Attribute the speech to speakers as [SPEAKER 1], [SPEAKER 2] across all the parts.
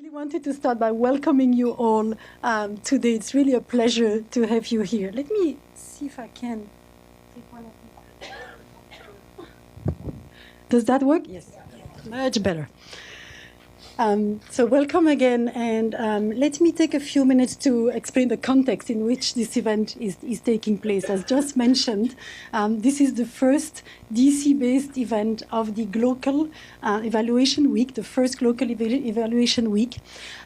[SPEAKER 1] really wanted to start by welcoming you all today. It's really a pleasure to have you here. Let me see if I can take one of these. Does that work? Yes. Much better. So welcome again, and let me take a few minutes to explain the context in which this event is taking place. As just mentioned, this is the first DC-based event of the Global Evaluation Week, the first Global Evaluation Week,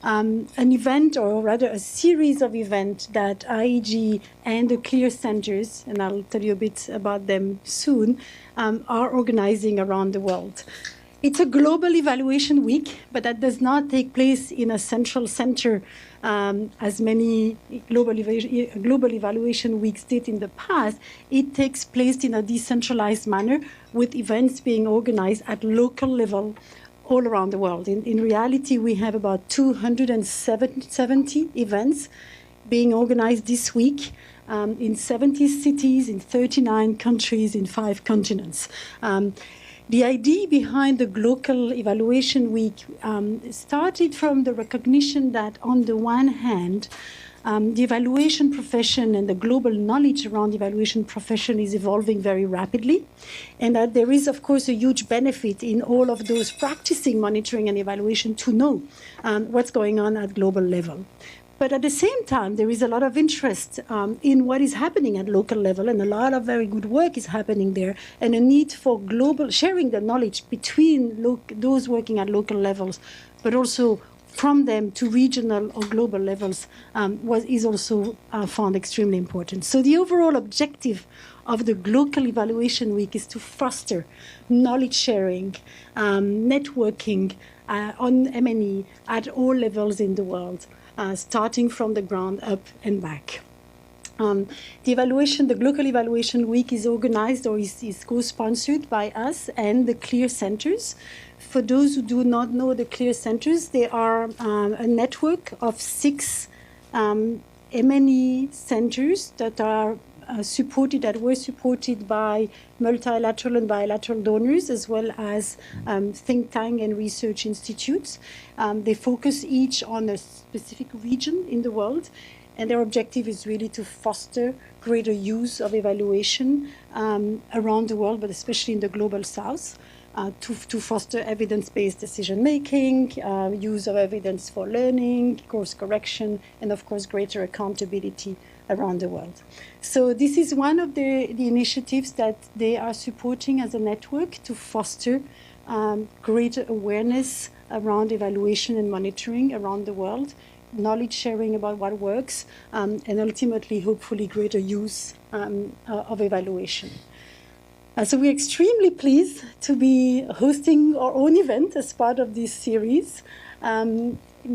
[SPEAKER 1] an event, or rather a series of events that IEG and the CLEAR centers, and I'll tell you a bit about them soon, are organizing around the world. It's a global evaluation week, but that does not take place in a central center as many global evaluation weeks did in the past. It takes place in a decentralized manner with events being organized at local level all around the world. In reality, we have about 270 events being organized this week in 70 cities, in 39 countries, in 5 continents. The idea behind the Global Evaluation Week started from the recognition that, on the one hand, the evaluation profession and the global knowledge around the evaluation profession is evolving very rapidly, and that there is, of course, a huge benefit in all of those practicing monitoring and evaluation to know what's going on at global level. But at the same time, there is a lot of interest in what is happening at local level, and a lot of very good work is happening there, and a need for global sharing the knowledge between those working at local levels, but also from them to regional or global levels is also found extremely important. So the overall objective of the Global Evaluation Week is to foster knowledge sharing, networking on M&E at all levels in the world. Starting from the ground up and back. The Global Evaluation Week is organized or is co-sponsored by us and the CLEAR centers. For those who do not know the CLEAR centers, they are a network of 6 M&E centers that were supported by multilateral and bilateral donors, as well as think tank and research institutes. They focus each on a specific region in the world, and their objective is really to foster greater use of evaluation around the world, but especially in the global south, to foster evidence-based decision-making, use of evidence for learning, course correction, and of course greater accountability around the world. So this is one of the initiatives that they are supporting as a network to foster greater awareness around evaluation and monitoring around the world, knowledge sharing about what works, and ultimately, hopefully, greater use of evaluation. So we're extremely pleased to be hosting our own event as part of this series.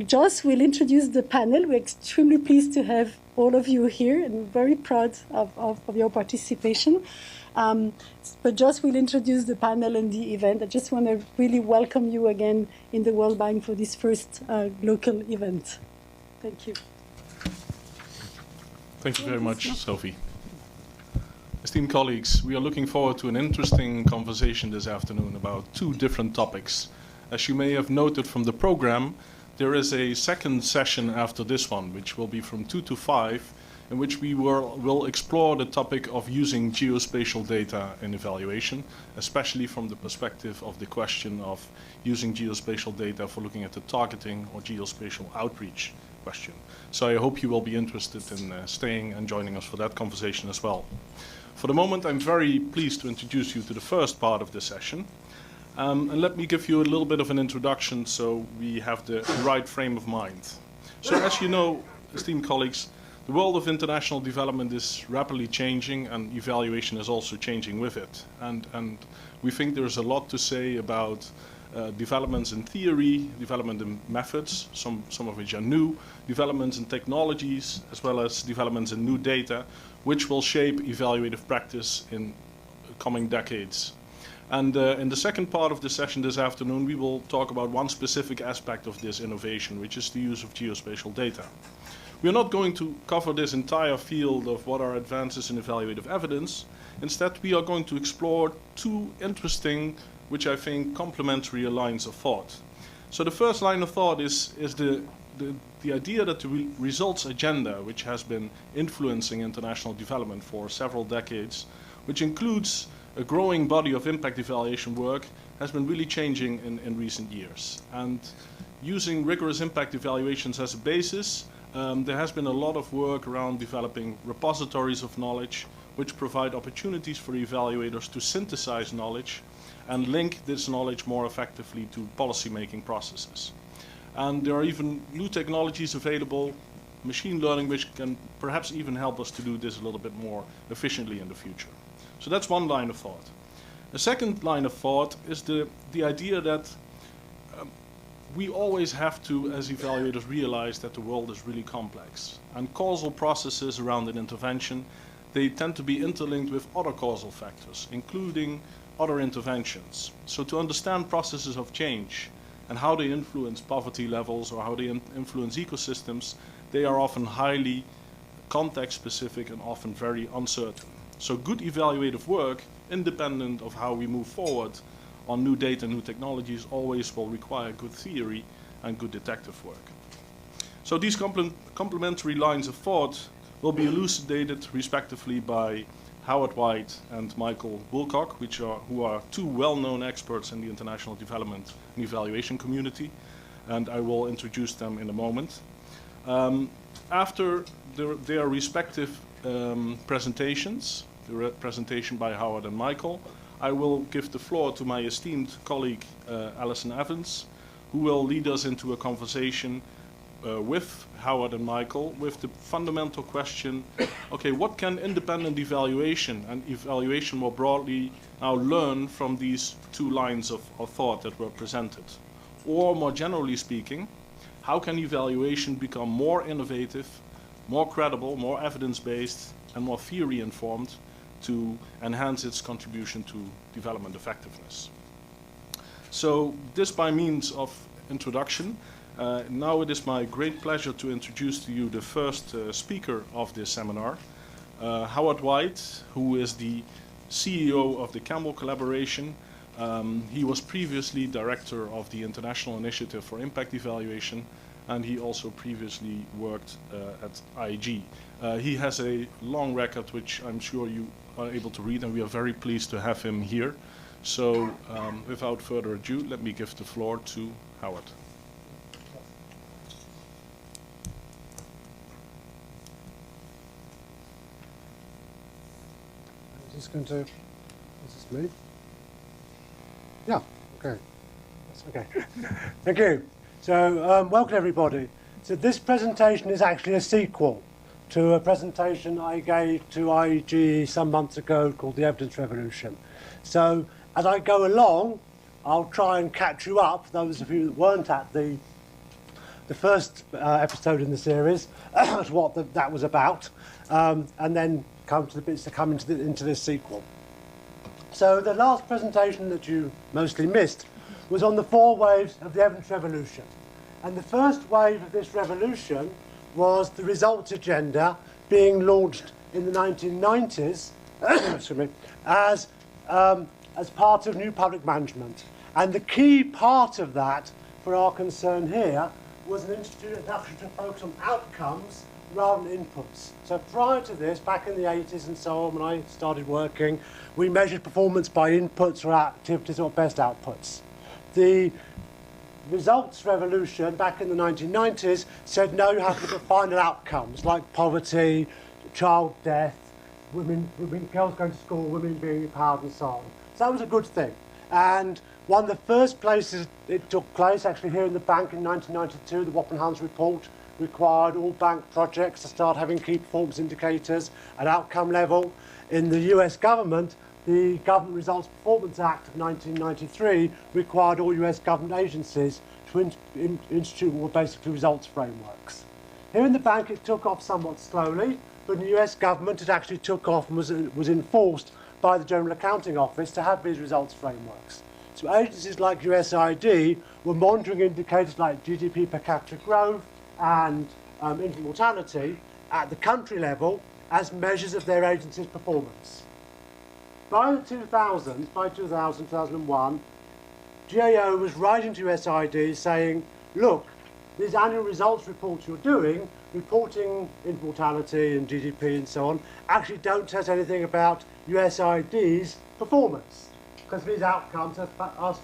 [SPEAKER 1] Joss will introduce the panel. We're extremely pleased to have all of you here and very proud of your participation. But Joss will introduce the panel and the event. I just want to really welcome you again in the World Bank for this first local event. Thank you.
[SPEAKER 2] Thank you very much, Sophie. Esteemed colleagues, we are looking forward to an interesting conversation this afternoon about 2 different topics. As you may have noted from the program, there is a second session after this one, which will be from 2 to 5, in which we will explore the topic of using geospatial data in evaluation, especially from the perspective of the question of using geospatial data for looking at the targeting or geospatial outreach question. So I hope you will be interested in staying and joining us for that conversation as well. For the moment, I'm very pleased to introduce you to the first part of the session. And let me give you a little bit of an introduction so we have the right frame of mind. So as you know, esteemed colleagues, the world of international development is rapidly changing, and evaluation is also changing with it. And we think there's a lot to say about developments in theory, development in methods, some of which are new, developments in technologies, as well as developments in new data, which will shape evaluative practice in coming decades. And in the second part of the session this afternoon, we will talk about one specific aspect of this innovation, which is the use of geospatial data. We are not going to cover this entire field of what are advances in evaluative evidence. Instead, we are going to explore 2 interesting, which I think complementary lines of thought. So the first line of thought is the idea that the results agenda, which has been influencing international development for several decades, which includes a growing body of impact evaluation work, has been really changing in recent years. And using rigorous impact evaluations as a basis, there has been a lot of work around developing repositories of knowledge, which provide opportunities for evaluators to synthesize knowledge and link this knowledge more effectively to policy-making processes. And there are even new technologies available, machine learning, which can perhaps even help us to do this a little bit more efficiently in the future. So that's one line of thought. The second line of thought is the idea that we always have to, as evaluators, realize that the world is really complex. And causal processes around an intervention, they tend to be interlinked with other causal factors, including other interventions. So to understand processes of change and how they influence poverty levels or how they influence ecosystems, they are often highly context-specific and often very uncertain. So good evaluative work, independent of how we move forward on new data, new technologies, always will require good theory and good detective work. So these complementary lines of thought will be elucidated respectively by Howard White and Michael Woolcock, who are two well-known experts in the international development and evaluation community, and I will introduce them in a moment. After their respective presentations, the presentation by Howard and Michael, I will give the floor to my esteemed colleague Alison Evans, who will lead us into a conversation with Howard and Michael with the fundamental question, okay, what can independent evaluation and evaluation more broadly now learn from these two lines of thought that were presented? Or more generally speaking, how can evaluation become more innovative, more credible, more evidence-based, and more theory-informed to enhance its contribution to development effectiveness? So this by means of introduction. Now it is my great pleasure to introduce to you the first speaker of this seminar, Howard White, who is the CEO of the Campbell Collaboration. He was previously director of the International Initiative for Impact Evaluation, and he also previously worked at IG. He has a long record, which I'm sure you are able to read, and we are very pleased to have him here. So without further ado, let me give the floor to Howard.
[SPEAKER 3] Just going to, is this me? Yeah, okay. That's okay. Thank you. So, welcome everybody. So this presentation is actually a sequel to a presentation I gave to IEG some months ago called the Evidence Revolution. So, as I go along, I'll try and catch you up, those of you that weren't at the first episode in the series, as what that was about, and then come to the bits that come into this sequel. So the last presentation that you mostly missed was on the 4 waves of the evidence revolution. And the first wave of this revolution was the results agenda being launched in the 1990s as part of new public management. And the key part of that, for our concern here, was an introduction to focus on outcomes rather than inputs. So prior to this, back in the 80s and so on, when I started working, we measured performance by inputs or activities or best outputs. The results revolution back in the 1990s said no, you have to look at final outcomes like poverty, child death, girls going to school, women being empowered and so on. So that was a good thing. And one of the first places it took place, actually here in the bank in 1992, the Wappenhans report required all bank projects to start having key performance indicators at outcome level. In the US government, the Government Results Performance Act of 1993 required all US government agencies to institute more basically results frameworks. Here in the bank it took off somewhat slowly, but in the US government it actually took off and was enforced by the General Accounting Office to have these results frameworks. So agencies like USAID were monitoring indicators like GDP per capita growth and infant mortality at the country level as measures of their agency's performance. By 2001, GAO was writing to USID saying, look, these annual results reports you're doing, reporting in mortality and GDP and so on, actually don't tell us anything about USID's performance, because these outcomes are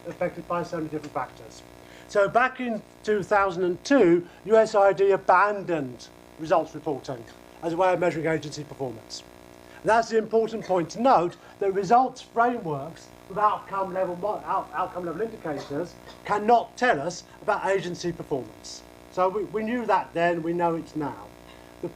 [SPEAKER 3] affected by so many different factors. So back in 2002, USID abandoned results reporting as a way of measuring agency performance. And that's the important point to note, that results frameworks with outcome level indicators cannot tell us about agency performance. So we knew that then, we know it now.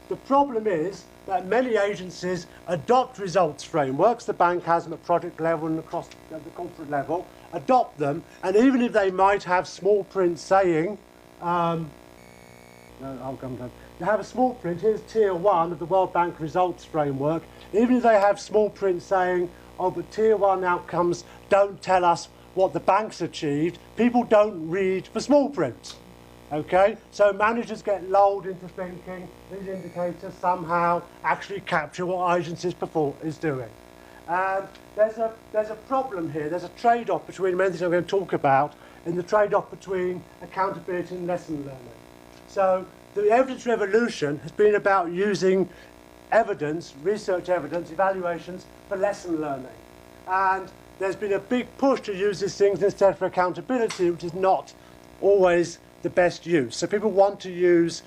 [SPEAKER 3] The problem is that many agencies adopt results frameworks, the bank has them at project level and across at the corporate level, adopt them, and even if they might have small print saying, you have a small print, here's tier 1 of the World Bank results framework, even if they have small print saying, oh, but tier 1 outcomes don't tell us what the bank's achieved, people don't read the small print. Okay, so managers get lulled into thinking these indicators somehow actually capture what agencies is doing. And there's a problem here, there's a trade-off between many things I'm going to talk about, in the trade-off between accountability and lesson learning. So the evidence revolution has been about using evidence, research evidence, evaluations for lesson learning. And there's been a big push to use these things instead for accountability, which is not always the best use. So people want to use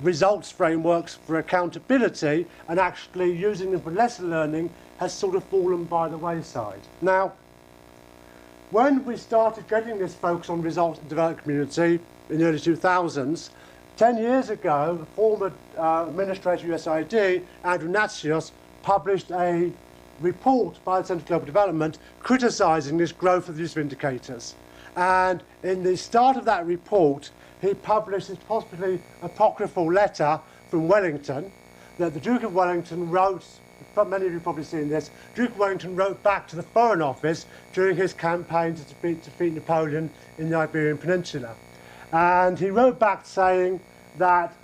[SPEAKER 3] results frameworks for accountability, and actually using them for lesson learning has sort of fallen by the wayside. Now, when we started getting this focus on results in the development community in the early 2000s, 10 years ago, the former administrator of USAID, Andrew Natsios, published a report by the Centre for Global Development criticising this growth of the use of indicators. And in the start of that report, he published this possibly apocryphal letter from Wellington that the Duke of Wellington wrote, many of you have probably seen this, Duke of Wellington wrote back to the Foreign Office during his campaign to defeat Napoleon in the Iberian Peninsula. And he wrote back saying that,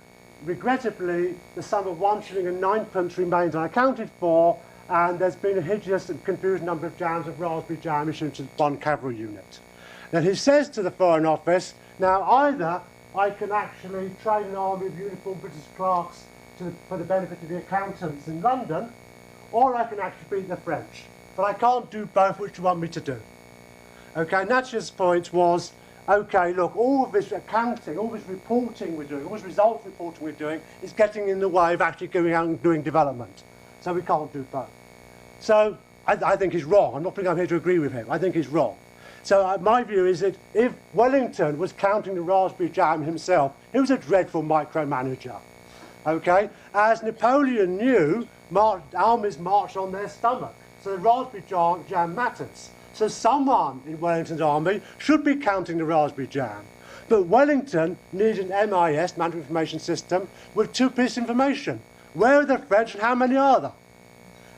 [SPEAKER 3] regrettably, the sum of 1 shilling and 9p remains unaccounted for, and there's been a hideous and confused number of jams of raspberry jam issued to the Bond Cavalry Unit. Then he says to the Foreign Office, now either I can actually train an army of uniformed British clerks for the benefit of the accountants in London, or I can actually beat the French. But I can't do both. Which do you want me to do? Okay, Natchez' point was, okay, look, all of this accounting, all this reporting we're doing, all this results reporting we're doing is getting in the way of actually going out and doing development. So we can't do both. So I think he's wrong. I'm not thinking I'm here to agree with him. I think he's wrong. So my view is that if Wellington was counting the raspberry jam himself, he was a dreadful micromanager. Okay? As Napoleon knew, armies marched on their stomach. So the raspberry jam matters. So someone in Wellington's army should be counting the raspberry jam. But Wellington needed an MIS, Management Information System, with 2 pieces of information. Where are the French and how many are there?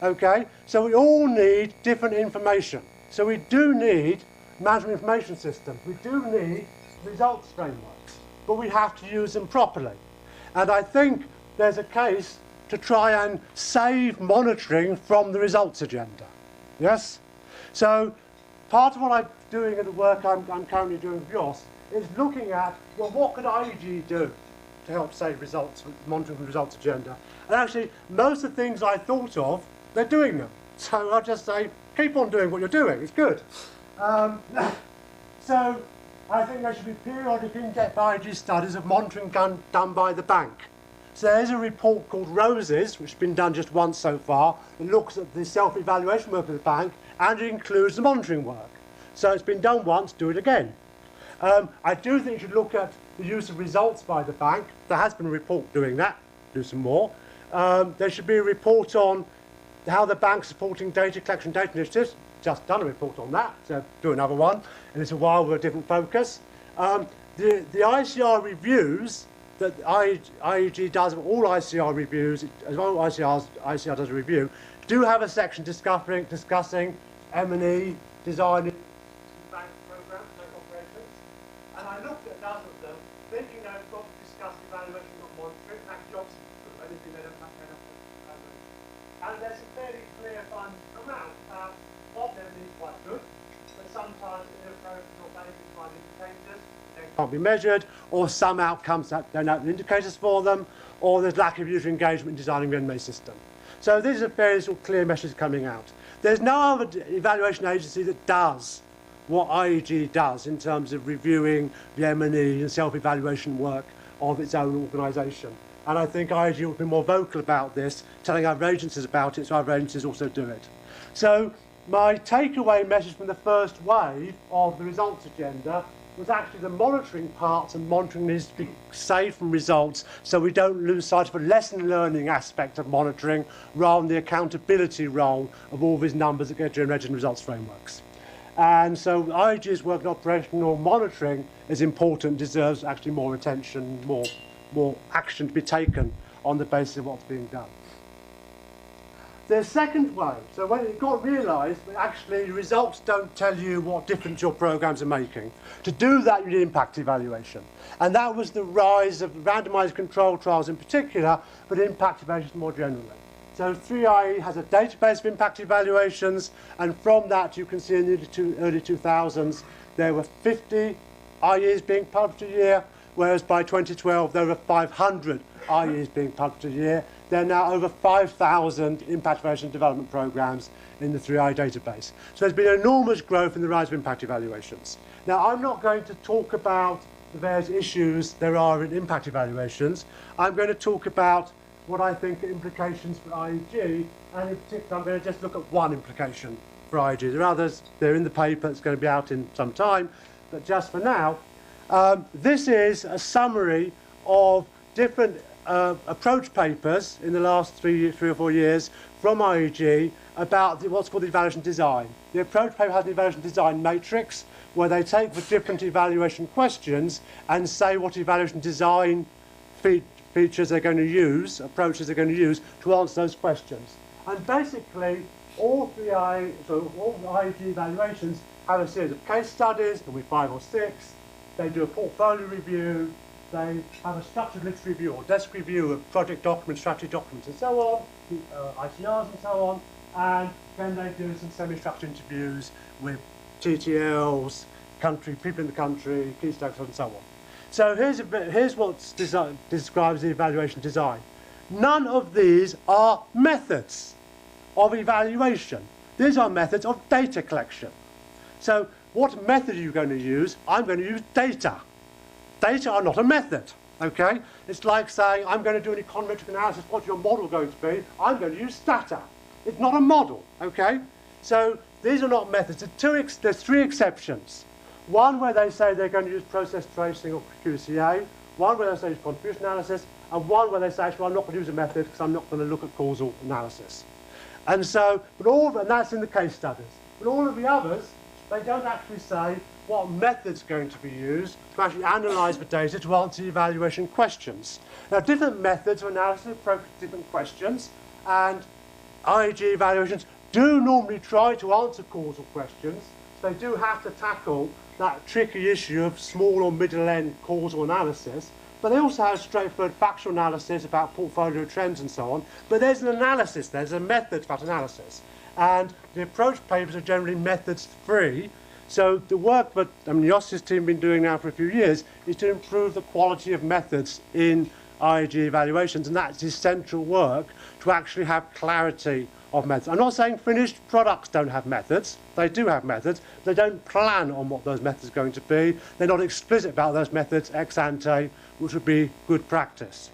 [SPEAKER 3] Okay? So we all need different information. So we do need management information systems. We do need results frameworks, but we have to use them properly. And I think there's a case to try and save monitoring from the results agenda. Yes? So part of what I'm doing in the work I'm currently doing with VIOS is looking at, well, what could IG do to help save results, monitoring the results agenda? And actually, most of the things I thought of, they're doing them. So I'll just say, keep on doing what you're doing, it's good. So I think there should be periodic in-depth IG studies of monitoring done by the bank. So there's a report called ROSES, which has been done just once so far, that looks at the self-evaluation work of the bank, and it includes the monitoring work. So it's been done once, do it again. I do think you should look at the use of results by the bank. There has been a report doing that, do some more. There should be a report on how the bank's supporting data collection data initiatives. Just done a report on that, so do another one, and it's a while with a different focus. The ICR reviews that IEG does of all ICR reviews, as well as ICR does a review, do have a section discussing M&E, design, bank programs, bank operations. And I looked at none of them, thinking that I've got to discuss evaluation, not monitoring, pack jobs, anything they don't pack up. And there's a fairly clear fund amount. What they're really quite good, but sometimes inappropriate or identified indicators that can't be measured, or some outcomes that don't have indicators for them, or there's lack of user engagement in designing the NMA system. So these are very sort of clear messages coming out. There's no other evaluation agency that does what IEG does in terms of reviewing the M&E and self-evaluation work of its own organisation. And I think IEG will be more vocal about this, telling other agencies about it, so other agencies also do it. So my takeaway message from the first wave of the results agenda was actually the monitoring parts, and monitoring needs to be saved from results so we don't lose sight of a lesson learning aspect of monitoring rather than the accountability role of all these numbers that get generated in results frameworks. And so IEG's work in operational monitoring is important, deserves actually more attention, more action to be taken on the basis of what's being done. The second way, so when it got realised that actually results don't tell you what difference your programs are making. To do that, you need impact evaluation. And that was the rise of randomised control trials in particular, but impact evaluation more generally. So 3IE has a database of impact evaluations, and from that you can see in the early 2000s there were 50 IEs being published a year, whereas by 2012 there were 500 IEs being published a year. There are now over 5,000 impact evaluation development programs in the 3IE database. So there's been enormous growth in the rise of impact evaluations. Now, I'm not going to talk about the various issues there are in impact evaluations. I'm going to talk about what I think are implications for IEG, and in particular I'm going to just look at one implication for IEG. There are others, they're in the paper, it's going to be out in some time, but just for now, this is a summary of different approach papers in the last three or 4 years from IEG about what's called the evaluation design. The approach paper has an evaluation design matrix where they take the different evaluation questions and say what evaluation design features they're going to use, approaches they're going to use to answer those questions. And basically, all IEG evaluations have a series of case studies, there'll be 5 or 6. They do a portfolio review, they have a structured literature review or desk review of project documents, strategy documents and so on, ICRs and so on, and then they do some semi-structured interviews with TTLs, people in the country, key stakeholders and so on. So here's what describes the evaluation design. None of these are methods of evaluation. These are methods of data collection. So what method are you going to use? I'm going to use data. Data are not a method, okay? It's like saying, I'm going to do an econometric analysis. What's your model going to be? I'm going to use data. It's not a model, okay? So these are not methods. There's 3 exceptions. One where they say they're going to use process tracing or QCA, one where they say use contribution analysis, and one where they say, actually, I'm not going to use a method because I'm not going to look at causal analysis. And so, and that's in the case studies. But all of the others, they don't actually say what method's going to be used to actually analyse the data to answer the evaluation questions. Now, different methods of analysis approach different questions, and IEG evaluations do normally try to answer causal questions. So they do have to tackle that tricky issue of small or middle-end causal analysis, but they also have straightforward factual analysis about portfolio trends and so on. But there's an analysis, there's a method for that analysis. And the approach papers are generally methods-free. So the work that Yossi's team have been doing now for a few years is to improve the quality of methods in IEG evaluations, and that's essential work to actually have clarity of methods. I'm not saying finished products don't have methods. They do have methods. They don't plan on what those methods are going to be. They're not explicit about those methods ex ante, which would be good practice.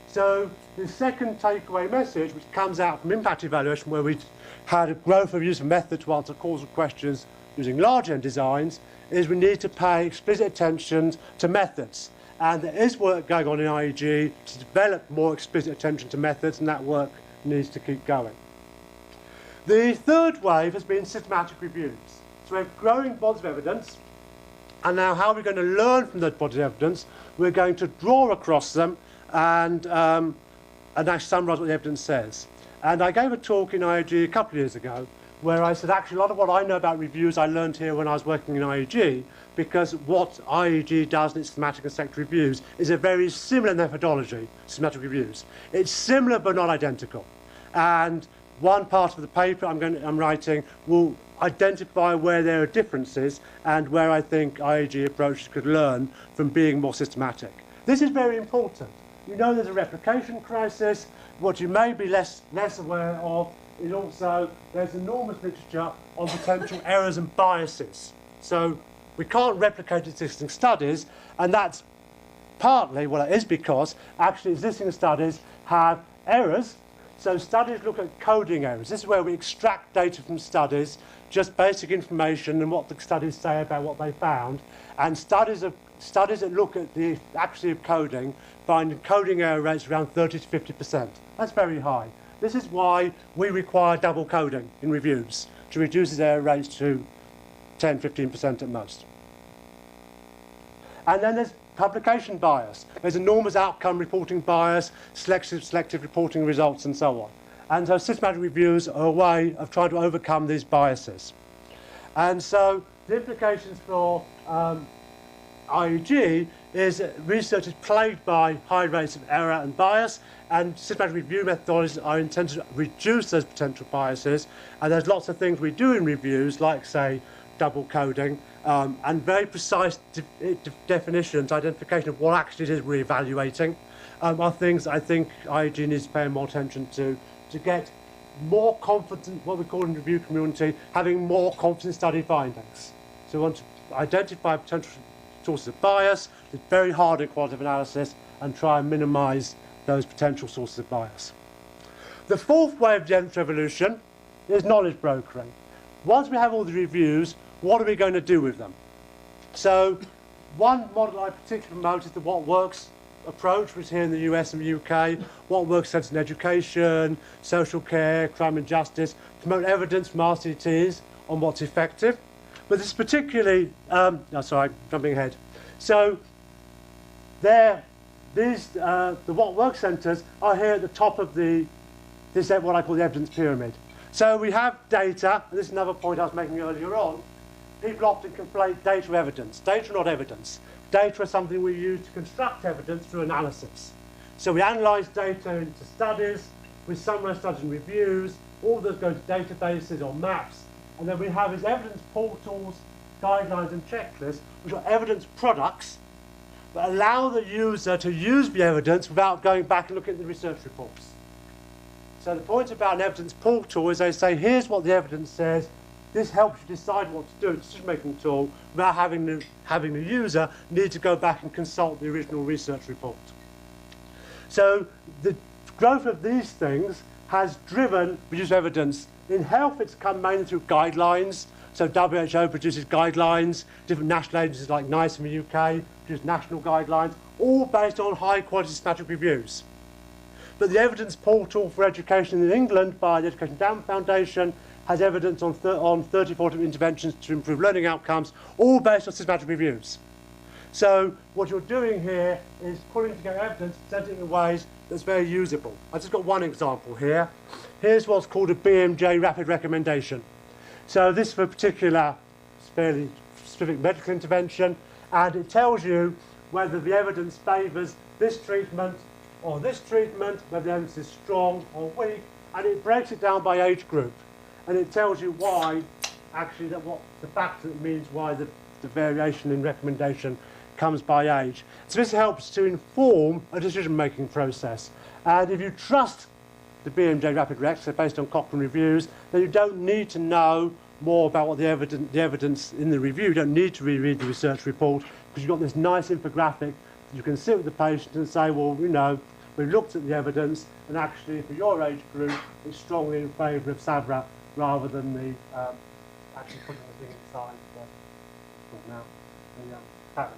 [SPEAKER 3] So the second takeaway message, which comes out from impact evaluation, where we had a growth of use of method to answer causal questions using large N designs, is we need to pay explicit attention to methods. And there is work going on in IEG to develop more explicit attention to methods, and that work needs to keep going. The third wave has been systematic reviews. So we have growing bodies of evidence, and now how are we going to learn from those bodies of evidence? We're going to draw across them and actually summarise what the evidence says. And I gave a talk in IEG a couple of years ago where I said actually a lot of what I know about reviews I learned here when I was working in IEG, because what IEG does in its thematic and sector reviews is a very similar methodology, systematic reviews. It's similar but not identical. And one part of the paper I'm writing will identify where there are differences and where I think IAG approaches could learn from being more systematic. This is very important. You know there's a replication crisis. What you may be less aware of is also there's enormous literature on potential errors and biases. So we can't replicate existing studies, and that's partly, well, it is because actually existing studies have errors. So studies look at coding errors. This is where we extract data from studies, just basic information and what the studies say about what they found. And studies that look at the accuracy of coding find coding error rates around 30 to 50%. That's very high. This is why we require double coding in reviews to reduce the error rates to 10, 15% at most. And then there's publication bias. There's enormous outcome reporting bias, selective reporting results, and so on. And so systematic reviews are a way of trying to overcome these biases. And so the implications for IEG is that research is plagued by high rates of error and bias, and systematic review methodologies are intended to reduce those potential biases. And there's lots of things we do in reviews, like, say, double coding, and very precise definitions, identification of what actually it is we're evaluating, are things I think IEG needs to pay more attention to get more confident, what we call in the review community, having more confident study findings. So we want to identify potential sources of bias, it's very hard in qualitative analysis, and try and minimise those potential sources of bias. The fourth way of the evidence revolution is knowledge brokering. Once we have all the reviews, what are we going to do with them? So one model I particularly promote is the What Works approach, which is here in the US and the UK. What Works centres in education, social care, crime and justice, promote evidence from RCTs on what's effective. But this is particularly, jumping ahead. So the What Works centres are here at the top of this is what I call the evidence pyramid. So we have data, and this is another point I was making earlier on. People often conflate data with evidence. Data are not evidence. Data is something we use to construct evidence through analysis. So we analyse data into studies, we summarise studies and reviews, all those go to databases or maps, and then we have these evidence portals, guidelines and checklists, which are evidence products that allow the user to use the evidence without going back and looking at the research reports. So the point about an evidence portal is they say, here's what the evidence says, this helps you decide what to do, it's a decision-making tool, without having the user need to go back and consult the original research report. So the growth of these things has driven reduced evidence. In health, it's come mainly through guidelines. So WHO produces guidelines, different national agencies like NICE in the UK produce national guidelines, all based on high-quality systematic reviews. But the evidence portal for education in England by the Education Endowment Foundation has evidence on 34 interventions to improve learning outcomes, all based on systematic reviews. So what you're doing here is pulling together evidence, presenting it in ways that's very usable. I've just got one example here. Here's what's called a BMJ rapid recommendation. So this is for a particular, fairly specific medical intervention, and it tells you whether the evidence favours this treatment or this treatment, whether the evidence is strong or weak, and it breaks it down by age group. And it tells you why, actually, what the fact that it means why the variation in recommendation comes by age. So this helps to inform a decision-making process. And if you trust the BMJ Rapid Recs, so based on Cochrane reviews, then you don't need to know more about what the evidence in the review. You don't need to reread the research report, because you've got this nice infographic. You can sit with the patient and say, well, you know, we looked at the evidence, and actually, for your age group, it's strongly in favour of SAVRA, rather than the actually putting the thing inside the parent.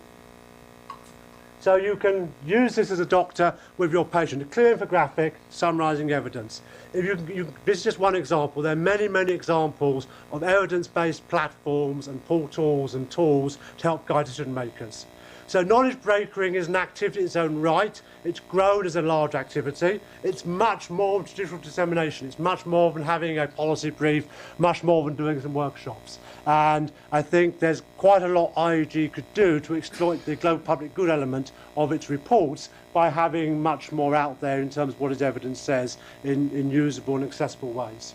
[SPEAKER 3] So you can use this as a doctor with your patient, a clear infographic summarising evidence. This is just one example. There are many, many examples of evidence-based platforms and portals and tools to help guide decision makers. So knowledge brokering is an activity in its own right. It's grown as a large activity. It's much more than traditional dissemination. It's much more than having a policy brief, much more than doing some workshops. And I think there's quite a lot IEG could do to exploit the global public good element of its reports by having much more out there in terms of what its evidence says in usable and accessible ways.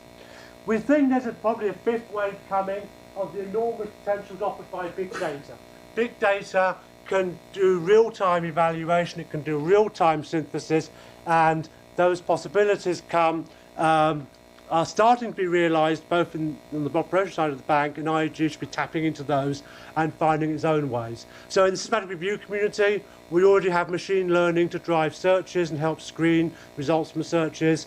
[SPEAKER 3] We think there's probably a fifth wave coming of the enormous potential offered by big data. Big data can do real-time evaluation, it can do real-time synthesis, and those possibilities are starting to be realised both on the operation side of the bank, and IEG should be tapping into those and finding its own ways. So in the systematic review community, we already have machine learning to drive searches and help screen results from searches.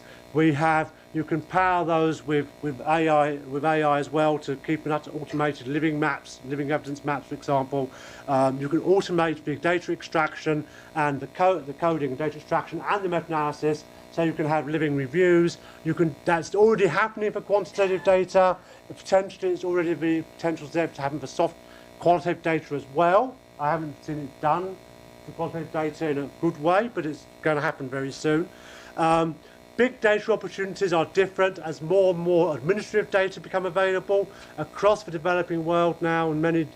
[SPEAKER 3] You can power those with AI as well to keep an automated living evidence maps, for example. You can automate big data extraction and the coding and data extraction and the meta-analysis, so you can have living reviews. That's already happening for quantitative data. Potentially, it's already the potential there to happen for soft qualitative data as well. I haven't seen it done for quantitative data in a good way, but it's going to happen very soon. Big data opportunities are different as more and more administrative data become available across the developing world now, and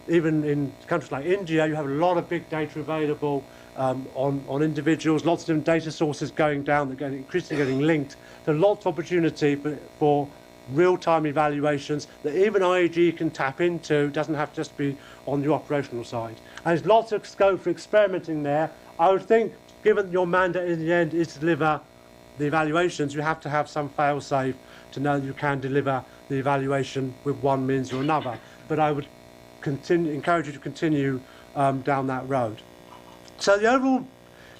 [SPEAKER 3] even in countries like India, you have a lot of big data available on individuals, lots of different data sources going down, they're increasingly getting linked. There's lots of opportunity for real-time evaluations that even IEG can tap into. It doesn't have to just be on the operational side. And there's lots of scope for experimenting there. I would think, given your mandate in the end is to deliver the evaluations, you have to have some fail-safe to know that you can deliver the evaluation with one means or another. But I would encourage you to continue down that road. So the overall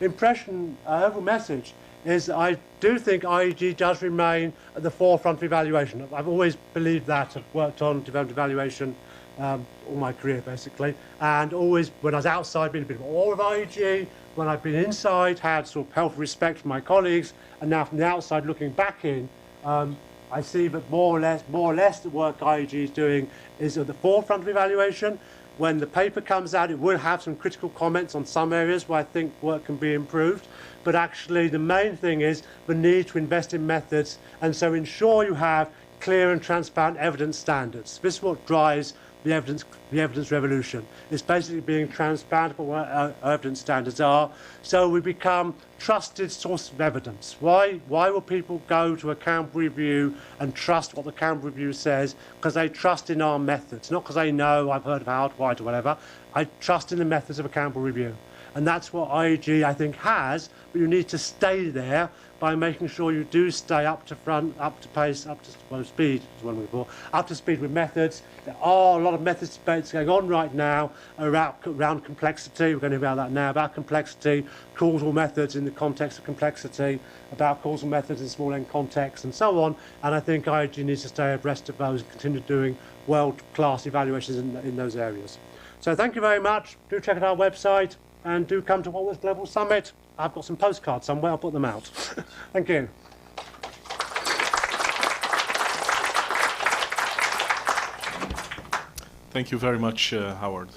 [SPEAKER 3] impression, overall message is I do think IEG does remain at the forefront of evaluation. I've always believed that. I've worked on development evaluation all my career, basically. And always, when I was outside, been a bit of awe of IEG. When I've been inside, had sort of healthy respect for my colleagues. And now from the outside, looking back in, I see that more or less the work IEG is doing is at the forefront of evaluation. When the paper comes out, it will have some critical comments on some areas where I think work can be improved. But actually, the main thing is the need to invest in methods, and so ensure you have clear and transparent evidence standards. This is what drives the evidence revolution. It's basically being transparent about what our evidence standards are, so we become trusted sources of evidence. Why will people go to a Campbell review and trust what the Campbell review says? Because they trust in our methods, not because they know I've heard of Howard White or whatever. I trust in the methods of a Campbell review. And that's what IEG, I think, has, but you need to stay there by making sure you do stay up to front, up to pace, speed, is what I'm looking for, up to speed with methods. There are a lot of methods debates going on right now around complexity. We're going to hear about that now, about complexity, causal methods in the context of complexity, about causal methods in small n context, and so on. And I think IEG needs to stay abreast of those and continue doing world-class evaluations in those areas. So thank you very much. Do check out our website. And do come to Walworth Global Summit. I've got some postcards somewhere, I'll put them out. Thank you.
[SPEAKER 2] Thank you very much, Howard.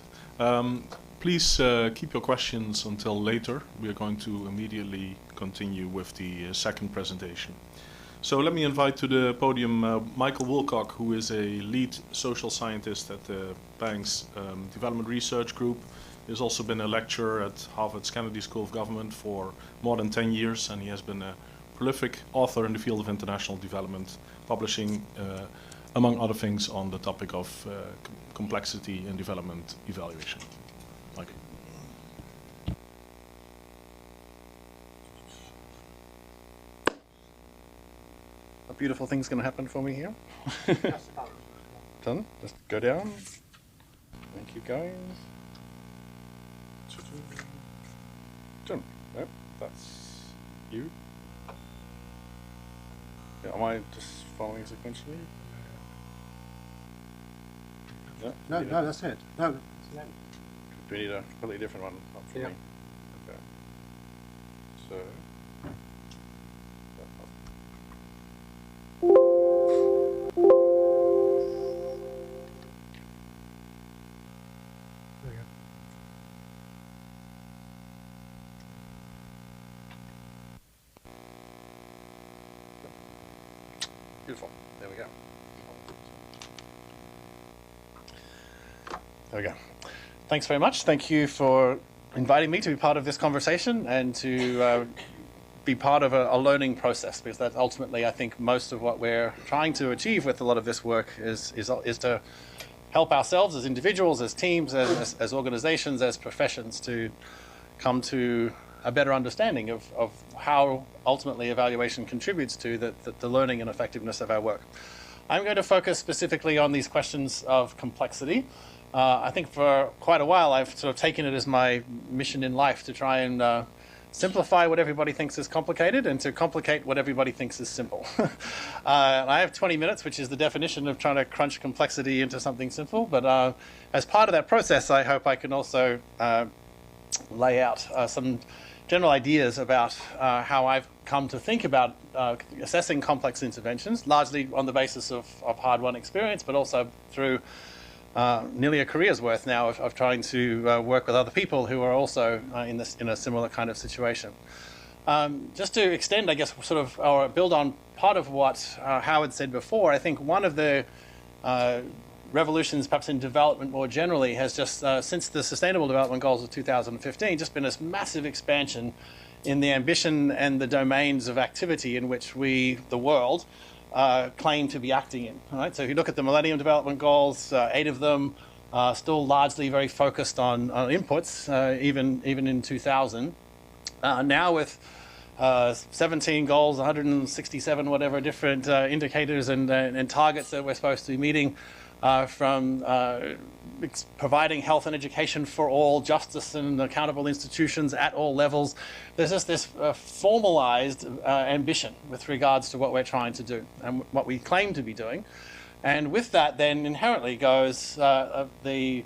[SPEAKER 2] Please keep your questions until later. We are going to immediately continue with the second presentation. So let me invite to the podium Michael Wilcock, who is a lead social scientist at the bank's Development Research Group. He's also been a lecturer at Harvard's Kennedy School of Government for more than 10 years, and he has been a prolific author in the field of international development, publishing, among other things, on the topic of complexity in development evaluation. Michael.
[SPEAKER 4] A beautiful thing's going to happen for me here. Done. Just go down and keep going. Done. Nope, that's you. Yeah, am I just following sequentially?
[SPEAKER 3] No, that's it. No.
[SPEAKER 4] Do we need a completely different one? Not for me. Okay. So. Beautiful. There we go. There we go. Thanks very much. Thank you for inviting me to be part of this conversation and to be part of a learning process, because that's ultimately, I think, most of what we're trying to achieve with a lot of this work is to help ourselves as individuals, as teams, as organizations, as professions to come to a better understanding of how ultimately evaluation contributes to the learning and effectiveness of our work. I'm going to focus specifically on these questions of complexity. I think for quite a while I've sort of taken it as my mission in life to try and simplify what everybody thinks is complicated and to complicate what everybody thinks is simple. I have 20 minutes, which is the definition of trying to crunch complexity into something simple. But as part of that process, I hope I can also lay out some general ideas about how I've come to think about assessing complex interventions, largely on the basis of hard-won experience, but also through nearly a career's worth now of trying to work with other people who are also in a similar kind of situation. Just to extend, I guess, sort of, or build on part of what Howard said before, I think one of the revolutions, perhaps in development more generally, has just, since the Sustainable Development Goals of 2015, just been this massive expansion in the ambition and the domains of activity in which we, the world, claim to be acting in. Right? So if you look at the Millennium Development Goals, 8 of them are still largely very focused on inputs, even in 2000. Now with 17 goals, 167 whatever different indicators and targets that we're supposed to be meeting, from providing health and education for all, justice and accountable institutions at all levels. There's just this formalized ambition with regards to what we're trying to do and what we claim to be doing. And with that then inherently goes the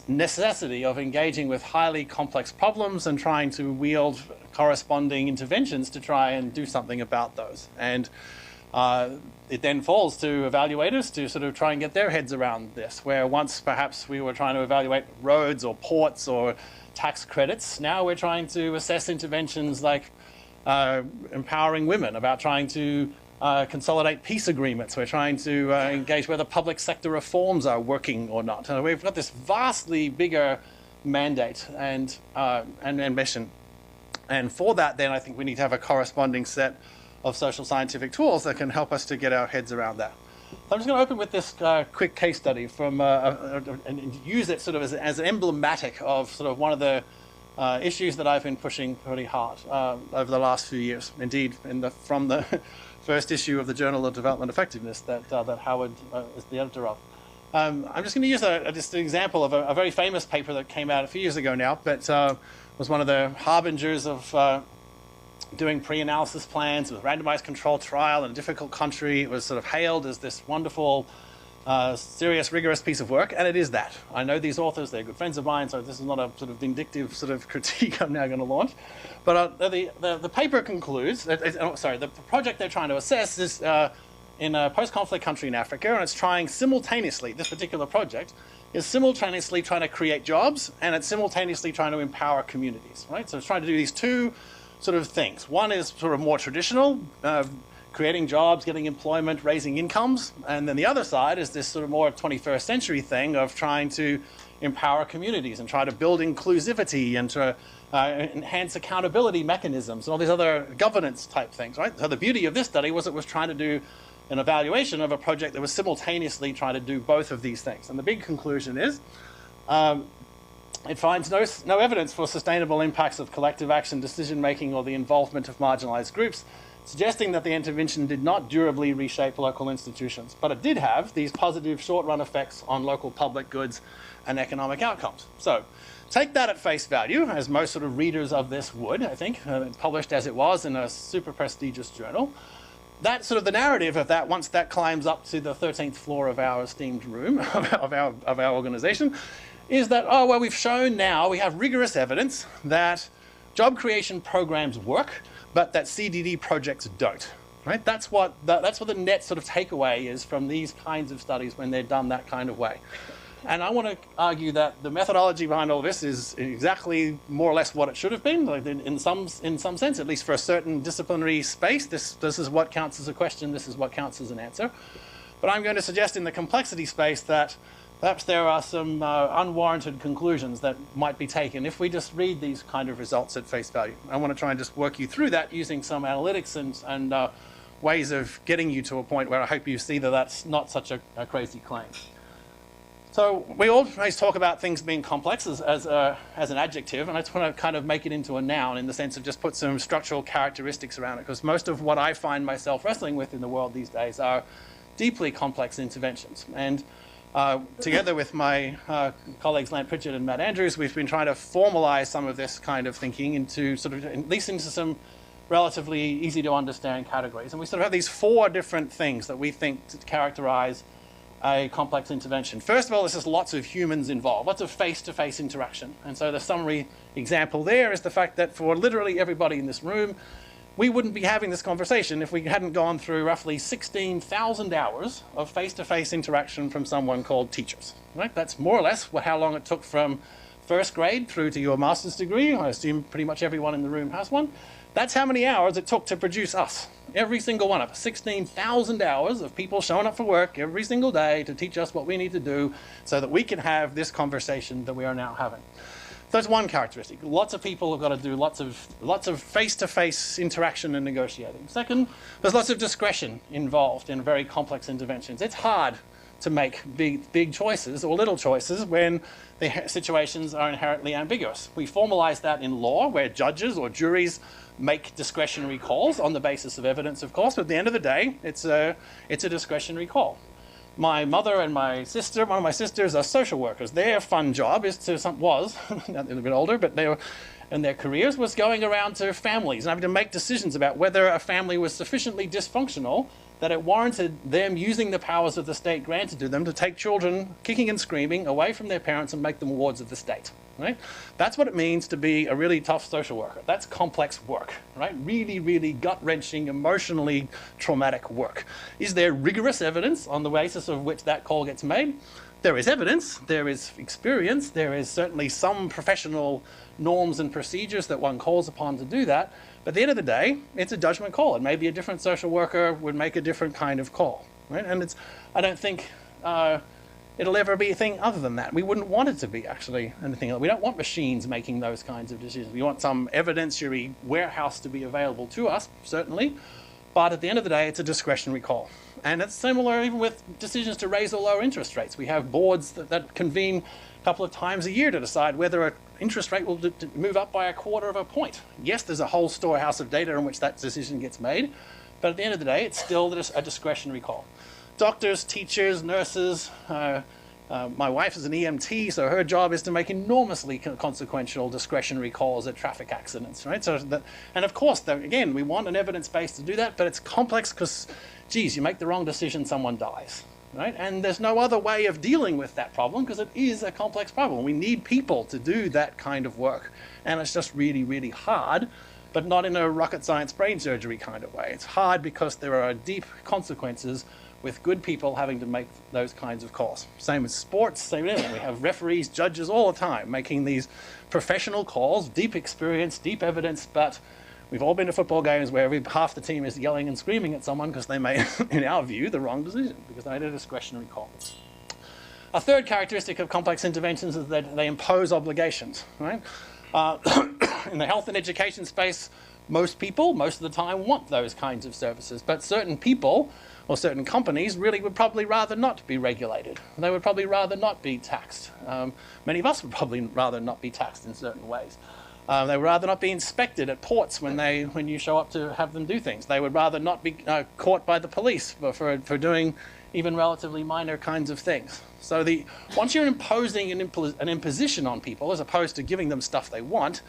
[SPEAKER 4] necessity of engaging with highly complex problems and trying to wield corresponding interventions to try and do something about those. And it then falls to evaluators to sort of try and get their heads around this, where once perhaps we were trying to evaluate roads or ports or tax credits, now we're trying to assess interventions like empowering women, about trying to consolidate peace agreements. We're trying to engage whether public sector reforms are working or not. We've got this vastly bigger mandate and ambition. And for that, then, I think we need to have a corresponding set of social scientific tools that can help us to get our heads around that. So I'm just going to open with this quick case study from and use it sort of as emblematic of sort of one of the issues that I've been pushing pretty hard over the last few years. Indeed, from the first issue of the Journal of Development Effectiveness that Howard is the editor of. I'm just going to use just an example of a very famous paper that came out a few years ago now, but was one of the harbingers of doing pre-analysis plans with randomized controlled trial in a difficult country. It was sort of hailed as this wonderful, serious, rigorous piece of work, and it is that. I know these authors, they're good friends of mine, so this is not a sort of vindictive sort of critique I'm now going to launch. But the paper concludes, the project they're trying to assess is in a post-conflict country in Africa, and it's trying simultaneously, this particular project, is simultaneously trying to create jobs, and it's simultaneously trying to empower communities, right? So it's trying to do these two sort of things. One is sort of more traditional, creating jobs, getting employment, raising incomes. And then the other side is this sort of more 21st century thing of trying to empower communities and try to build inclusivity and to enhance accountability mechanisms and all these other governance type things, right? So the beauty of this study was it was trying to do an evaluation of a project that was simultaneously trying to do both of these things. And the big conclusion is it finds no evidence for sustainable impacts of collective action, decision-making, or the involvement of marginalized groups, suggesting that the intervention did not durably reshape local institutions, but it did have these positive short-run effects on local public goods and economic outcomes. So take that at face value, as most sort of readers of this would, I think, published as it was in a super prestigious journal. That's sort of the narrative of that once that climbs up to the 13th floor of our esteemed room, of our organization, is that, oh, well, we've shown now, we have rigorous evidence that job creation programs work, but that CDD projects don't, right? That's what the net sort of takeaway is from these kinds of studies when they're done that kind of way. And I want to argue that the methodology behind all this is exactly more or less what it should have been, like in some sense, at least for a certain disciplinary space. This is what counts as a question, this is what counts as an answer. But I'm going to suggest in the complexity space that perhaps there are some unwarranted conclusions that might be taken if we just read these kind of results at face value. I want to try and just work you through that using some analytics and ways of getting you to a point where I hope you see that that's not such a crazy claim. So we always talk about things being complex as an adjective, and I just want to kind of make it into a noun in the sense of just put some structural characteristics around it, because most of what I find myself wrestling with in the world these days are deeply complex interventions. And together with my colleagues Lant Pritchard and Matt Andrews, we've been trying to formalize some of this kind of thinking into sort of, at least into some relatively easy to understand categories. And we sort of have these 4 different things that we think characterize a complex intervention. First of all, there's just lots of humans involved, lots of face-to-face interaction. And so the summary example there is the fact that for literally everybody in this room, we wouldn't be having this conversation if we hadn't gone through roughly 16,000 hours of face-to-face interaction from someone called teachers. Right? That's more or less how long it took from first grade through to your master's degree. I assume pretty much everyone in the room has one. That's how many hours it took to produce us. Every single one of us. 16,000 hours of people showing up for work every single day to teach us what we need to do so that we can have this conversation that we are now having. So that's one characteristic. Lots of people have got to do lots of face-to-face interaction and negotiating. Second, there's lots of discretion involved in very complex interventions. It's hard to make big choices or little choices when the situations are inherently ambiguous. We formalize that in law, where judges or juries make discretionary calls on the basis of evidence, of course, but at the end of the day, it's a discretionary call. My mother and my sister, one of my sisters, are social workers. Their fun job is to, was, they're a bit older, but they were, in their careers, was going around to families and having to make decisions about whether a family was sufficiently dysfunctional that it warranted them using the powers of the state granted to them to take children kicking and screaming away from their parents and make them wards of the state. Right? That's what it means to be a really tough social worker. That's complex work, right? Really, really gut-wrenching, emotionally traumatic work. Is there rigorous evidence on the basis of which that call gets made? There is evidence, there is experience, there is certainly some professional norms and procedures that one calls upon to do that, but at the end of the day, it's a judgment call, and maybe a different social worker would make a different kind of call, right? And I don't think it'll ever be a thing other than that. We wouldn't want it to be actually anything else. We don't want machines making those kinds of decisions. We want some evidentiary warehouse to be available to us, certainly, but at the end of the day, it's a discretionary call. And it's similar even with decisions to raise or lower interest rates. We have boards that convene a couple of times a year to decide whether an interest rate will move up by 1/4 of a point. Yes, there's a whole storehouse of data in which that decision gets made, but at the end of the day, it's still a discretionary call. Doctors, teachers, nurses, my wife is an EMT, so her job is to make enormously consequential discretionary calls at traffic accidents, right? So and of course, again, we want an evidence base to do that, but it's complex because, geez, you make the wrong decision, someone dies, right? And there's no other way of dealing with that problem because it is a complex problem. We need people to do that kind of work, and it's just really, really hard, but not in a rocket science brain surgery kind of way. It's hard because there are deep consequences with good people having to make those kinds of calls. Same with sports, same with everything. We have referees, judges all the time making these professional calls, deep experience, deep evidence, but we've all been to football games where half the team is yelling and screaming at someone because they made, in our view, the wrong decision because they made a discretionary call. A third characteristic of complex interventions is that they impose obligations, right? In the health and education space, most people, most of the time, want those kinds of services, but certain people or certain companies really would probably rather not be regulated. They would probably rather not be taxed. Many of us would probably rather not be taxed in certain ways. They would rather not be inspected at ports when you show up to have them do things. They would rather not be caught by the police for doing even relatively minor kinds of things. So once you're imposing an imposition on people as opposed to giving them stuff they want,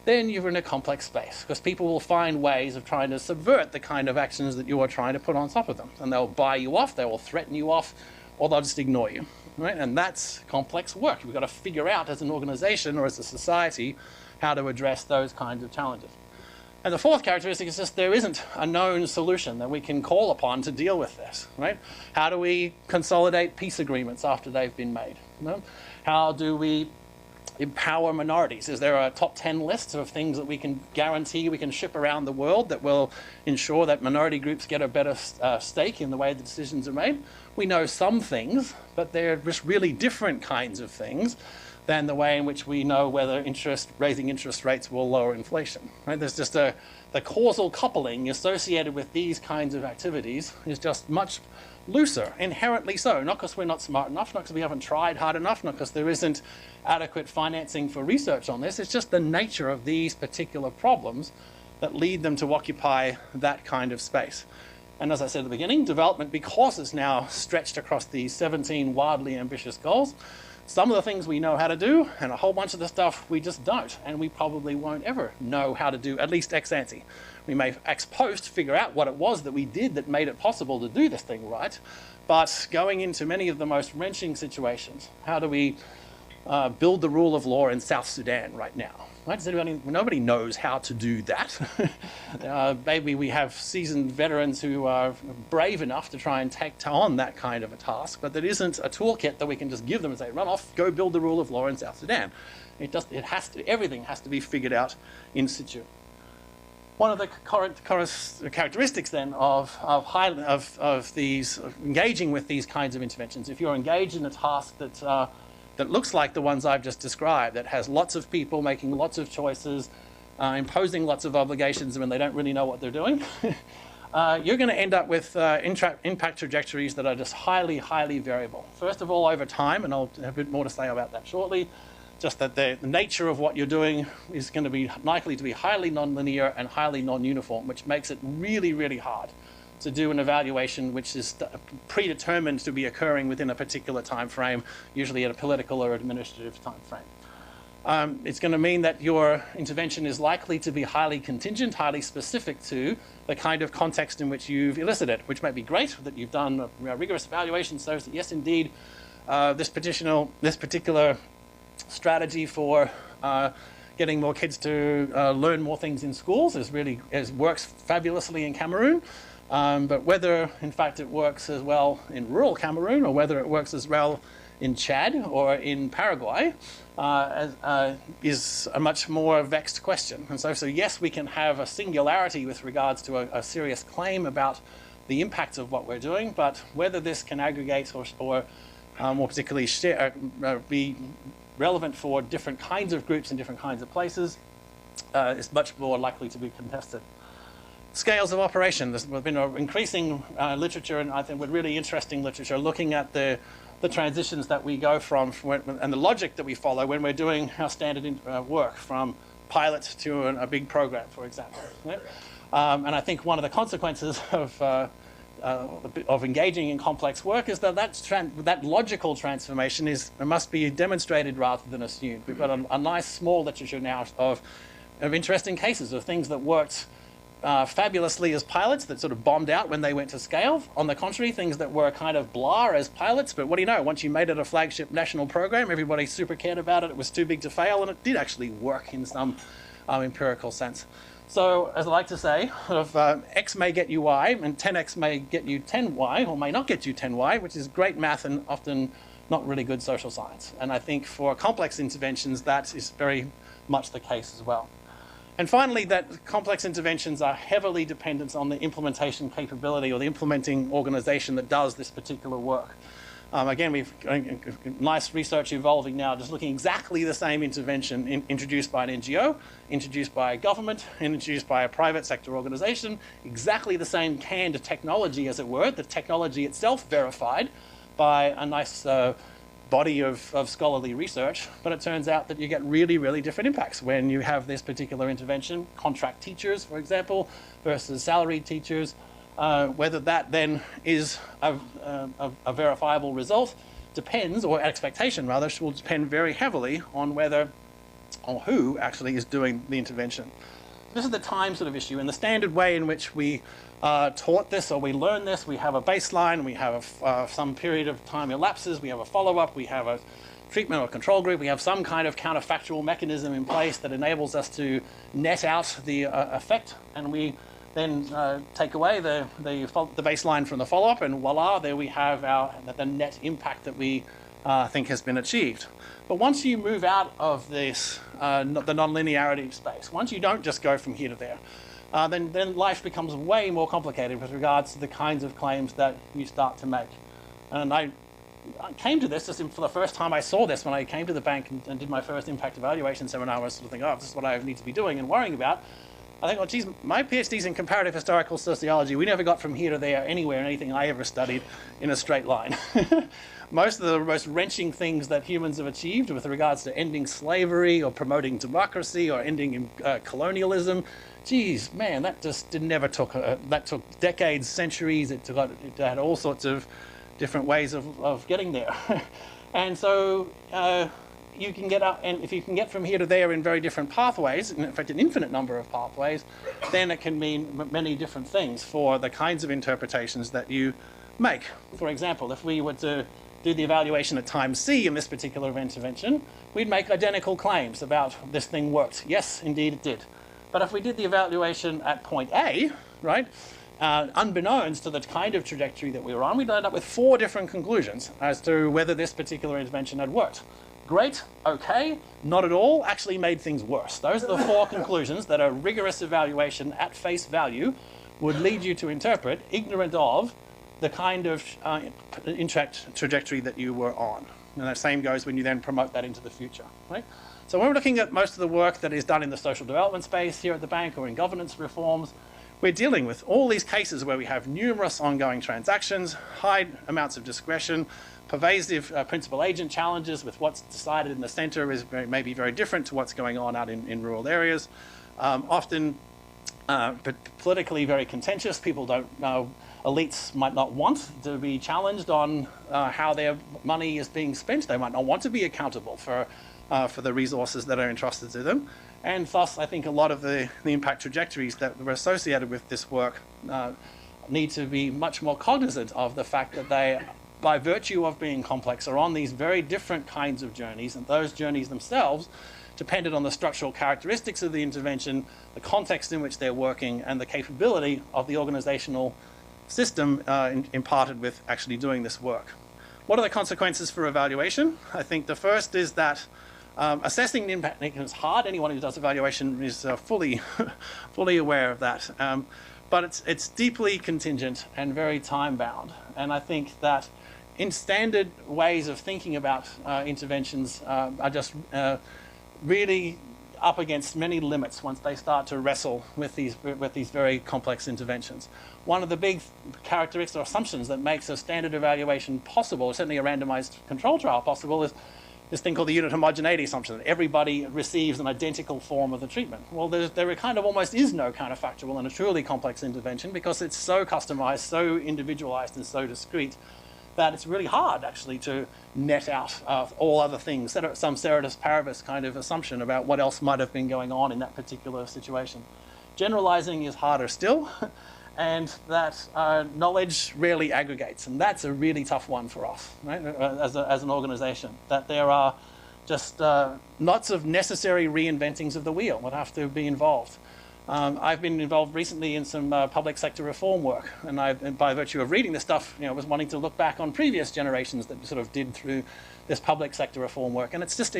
[SPEAKER 4] then you're in a complex space because people will find ways of trying to subvert the kind of actions that you are trying to put on top of them. And they'll buy you off, they will threaten you off, or they'll just ignore you. Right? And that's complex work. We've got to figure out as an organization or as a society how to address those kinds of challenges. And the fourth characteristic is just there isn't a known solution that we can call upon to deal with this, right? How do we consolidate peace agreements after they've been made? You know? How do we empower minorities? Is there a top 10 list of things that we can guarantee we can ship around the world that will ensure that minority groups get a better stake in the way the decisions are made? We know some things, but they're just really different kinds of things than the way in which we know whether raising interest rates will lower inflation. Right? There's just the causal coupling associated with these kinds of activities is just much looser, inherently so. Not because we're not smart enough, not because we haven't tried hard enough, not because there isn't adequate financing for research on this. It's just the nature of these particular problems that lead them to occupy that kind of space. And as I said at the beginning, development, because it's now stretched across these 17 wildly ambitious goals, some of the things we know how to do, and a whole bunch of the stuff we just don't, and we probably won't ever know how to do, at least ex ante. We may ex post figure out what it was that we did that made it possible to do this thing right, but going into many of the most wrenching situations, how do we build the rule of law in South Sudan right now? Right? Nobody knows how to do that. Maybe we have seasoned veterans who are brave enough to try and take on that kind of a task, but there isn't a toolkit that we can just give them and say, run off, go build the rule of law in South Sudan. Everything has to be figured out in situ. One of the characteristics then of engaging with these kinds of interventions, if you're engaged in a task that looks like the ones I've just described, that has lots of people making lots of choices, imposing lots of obligations when they don't really know what they're doing, you're going to end up with impact trajectories that are just highly, highly variable. First of all, over time, and I'll have a bit more to say about that shortly, just that the nature of what you're doing is going to be likely to be highly nonlinear and highly non-uniform, which makes it really, really hard to do an evaluation which is predetermined to be occurring within a particular time frame, usually at a political or administrative time frame. It's going to mean that your intervention is likely to be highly contingent, highly specific to the kind of context in which you've elicited, which might be great, that you've done a rigorous evaluation so that yes, indeed, this particular strategy for getting more kids to learn more things in schools works fabulously in Cameroon. But whether, in fact, it works as well in rural Cameroon or whether it works as well in Chad or in Paraguay is a much more vexed question. And so yes, we can have a singularity with regards to a serious claim about the impacts of what we're doing, but whether this can aggregate or more particularly be relevant for different kinds of groups in different kinds of places is much more likely to be contested. Scales of operation. There's been an increasing literature, and I think really interesting literature, looking at the transitions that we go from and the logic that we follow when we're doing our standard work, from pilot to a big program, for example. Yeah? And I think one of the consequences of engaging in complex work is that logical transformation must be demonstrated rather than assumed. We've got a nice small literature now of interesting cases of things that worked fabulously as pilots that sort of bombed out when they went to scale. On the contrary, things that were kind of blah as pilots, but what do you know, once you made it a flagship national program, everybody super cared about it, it was too big to fail, and it did actually work in some empirical sense. So, as I like to say, X may get you Y, and 10X may get you 10Y, or may not get you 10Y, which is great math and often not really good social science. And I think for complex interventions, that is very much the case as well. And finally, that complex interventions are heavily dependent on the implementation capability or the implementing organization that does this particular work. Again, we've nice research evolving now, just looking exactly the same intervention introduced by an NGO, introduced by a government, and introduced by a private sector organization, exactly the same canned technology, as it were, the technology itself verified by a nice body of scholarly research, but it turns out that you get really, really different impacts when you have this particular intervention. Contract teachers, for example, versus salaried teachers. Whether that then is a verifiable result depends, or expectation rather, will depend very heavily on who actually is doing the intervention. This is the time sort of issue. In the standard way in which we taught this or we learn this, we have a baseline, we have some period of time elapses, we have a follow-up, we have a treatment or control group, we have some kind of counterfactual mechanism in place that enables us to net out the effect, and we then take away the baseline from the follow-up, and voila, there we have the net impact that we think has been achieved. But once you move out of this, the nonlinearity space, once you don't just go from here to there, then life becomes way more complicated with regards to the kinds of claims that you start to make. And I came to this just for the first time I saw this when I came to the bank and did my first impact evaluation seminar. I was sort of thinking, oh, this is what I need to be doing and worrying about. I think, well, geez, my PhD's in comparative historical sociology. We never got from here to there anywhere in anything I ever studied in a straight line. Most of the most wrenching things that humans have achieved with regards to ending slavery or promoting democracy or ending colonialism, geez, man, that just never took, that took decades, centuries. It had all sorts of different ways of getting there. And so you can get up, and if you can get from here to there in very different pathways, in fact an infinite number of pathways, then it can mean many different things for the kinds of interpretations that you make. For example, if we were to do the evaluation at time C in this particular intervention, we'd make identical claims about this thing worked. Yes, indeed it did. But if we did the evaluation at point A, right, unbeknownst to the kind of trajectory that we were on, we'd end up with 4 different conclusions as to whether this particular intervention had worked. Great, okay, not at all, actually made things worse. Those are the 4 conclusions that a rigorous evaluation at face value would lead you to interpret, ignorant of the kind of trajectory that you were on. And the same goes when you then promote that into the future, right? So when we're looking at most of the work that is done in the social development space here at the bank or in governance reforms, we're dealing with all these cases where we have numerous ongoing transactions, high amounts of discretion, pervasive principal agent challenges with what's decided in the center is maybe very different to what's going on out in rural areas. Often but politically very contentious. People don't know, elites might not want to be challenged on how their money is being spent. They might not want to be accountable for the resources that are entrusted to them. And thus, I think a lot of the impact trajectories that were associated with this work need to be much more cognizant of the fact that they, by virtue of being complex, are on these very different kinds of journeys, and those journeys themselves depended on the structural characteristics of the intervention, the context in which they're working, and the capability of the organizational system imparted with actually doing this work. What are the consequences for evaluation? I think the first is that assessing the impact is hard. Anyone who does evaluation is fully aware of that. But it's deeply contingent and very time-bound. And I think that in standard ways of thinking about interventions are just really up against many limits once they start to wrestle with these very complex interventions. One of the big characteristics or assumptions that makes a standard evaluation possible, or certainly a randomized control trial possible, is this thing called the unit homogeneity assumption, that everybody receives an identical form of the treatment. Well, there kind of almost is no counterfactual in a truly complex intervention because it's so customized, so individualized, and so discrete that it's really hard actually to net out all other things, some ceteris paribus kind of assumption about what else might have been going on in that particular situation. Generalizing is harder still, and that knowledge rarely aggregates, and that's a really tough one for us, right? As an organization, that there are just lots of necessary reinventings of the wheel that have to be involved. I've been involved recently in some public sector reform work, and by virtue of reading this stuff, was wanting to look back on previous generations that sort of did through this public sector reform work, and it's just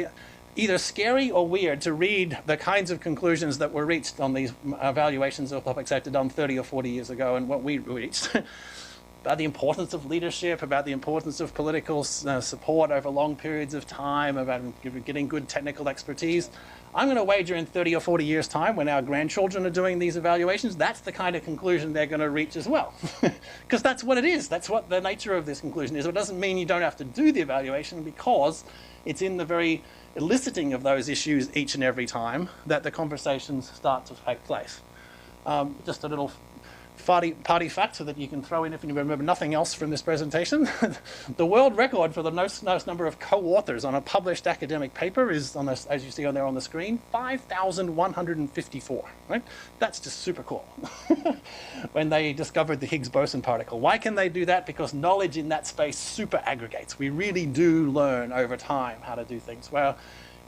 [SPEAKER 4] either scary or weird to read the kinds of conclusions that were reached on these evaluations of public sector done 30 or 40 years ago, and what we reached about the importance of leadership, about the importance of political support over long periods of time, about getting good technical expertise. I'm going to wager in 30 or 40 years' time, when our grandchildren are doing these evaluations, that's the kind of conclusion they're going to reach as well. Because that's what it is. That's what the nature of this conclusion is. It doesn't mean you don't have to do the evaluation, because it's in the very eliciting of those issues each and every time that the conversations start to take place. Just a little party fact so that you can throw in if you remember nothing else from this presentation. The world record for the most number of co-authors on a published academic paper is, on this, as you see on there on the screen, 5,154. Right? That's just super cool. When they discovered the Higgs boson particle. Why can they do that? Because knowledge in that space super aggregates. We really do learn over time how to do things. Well,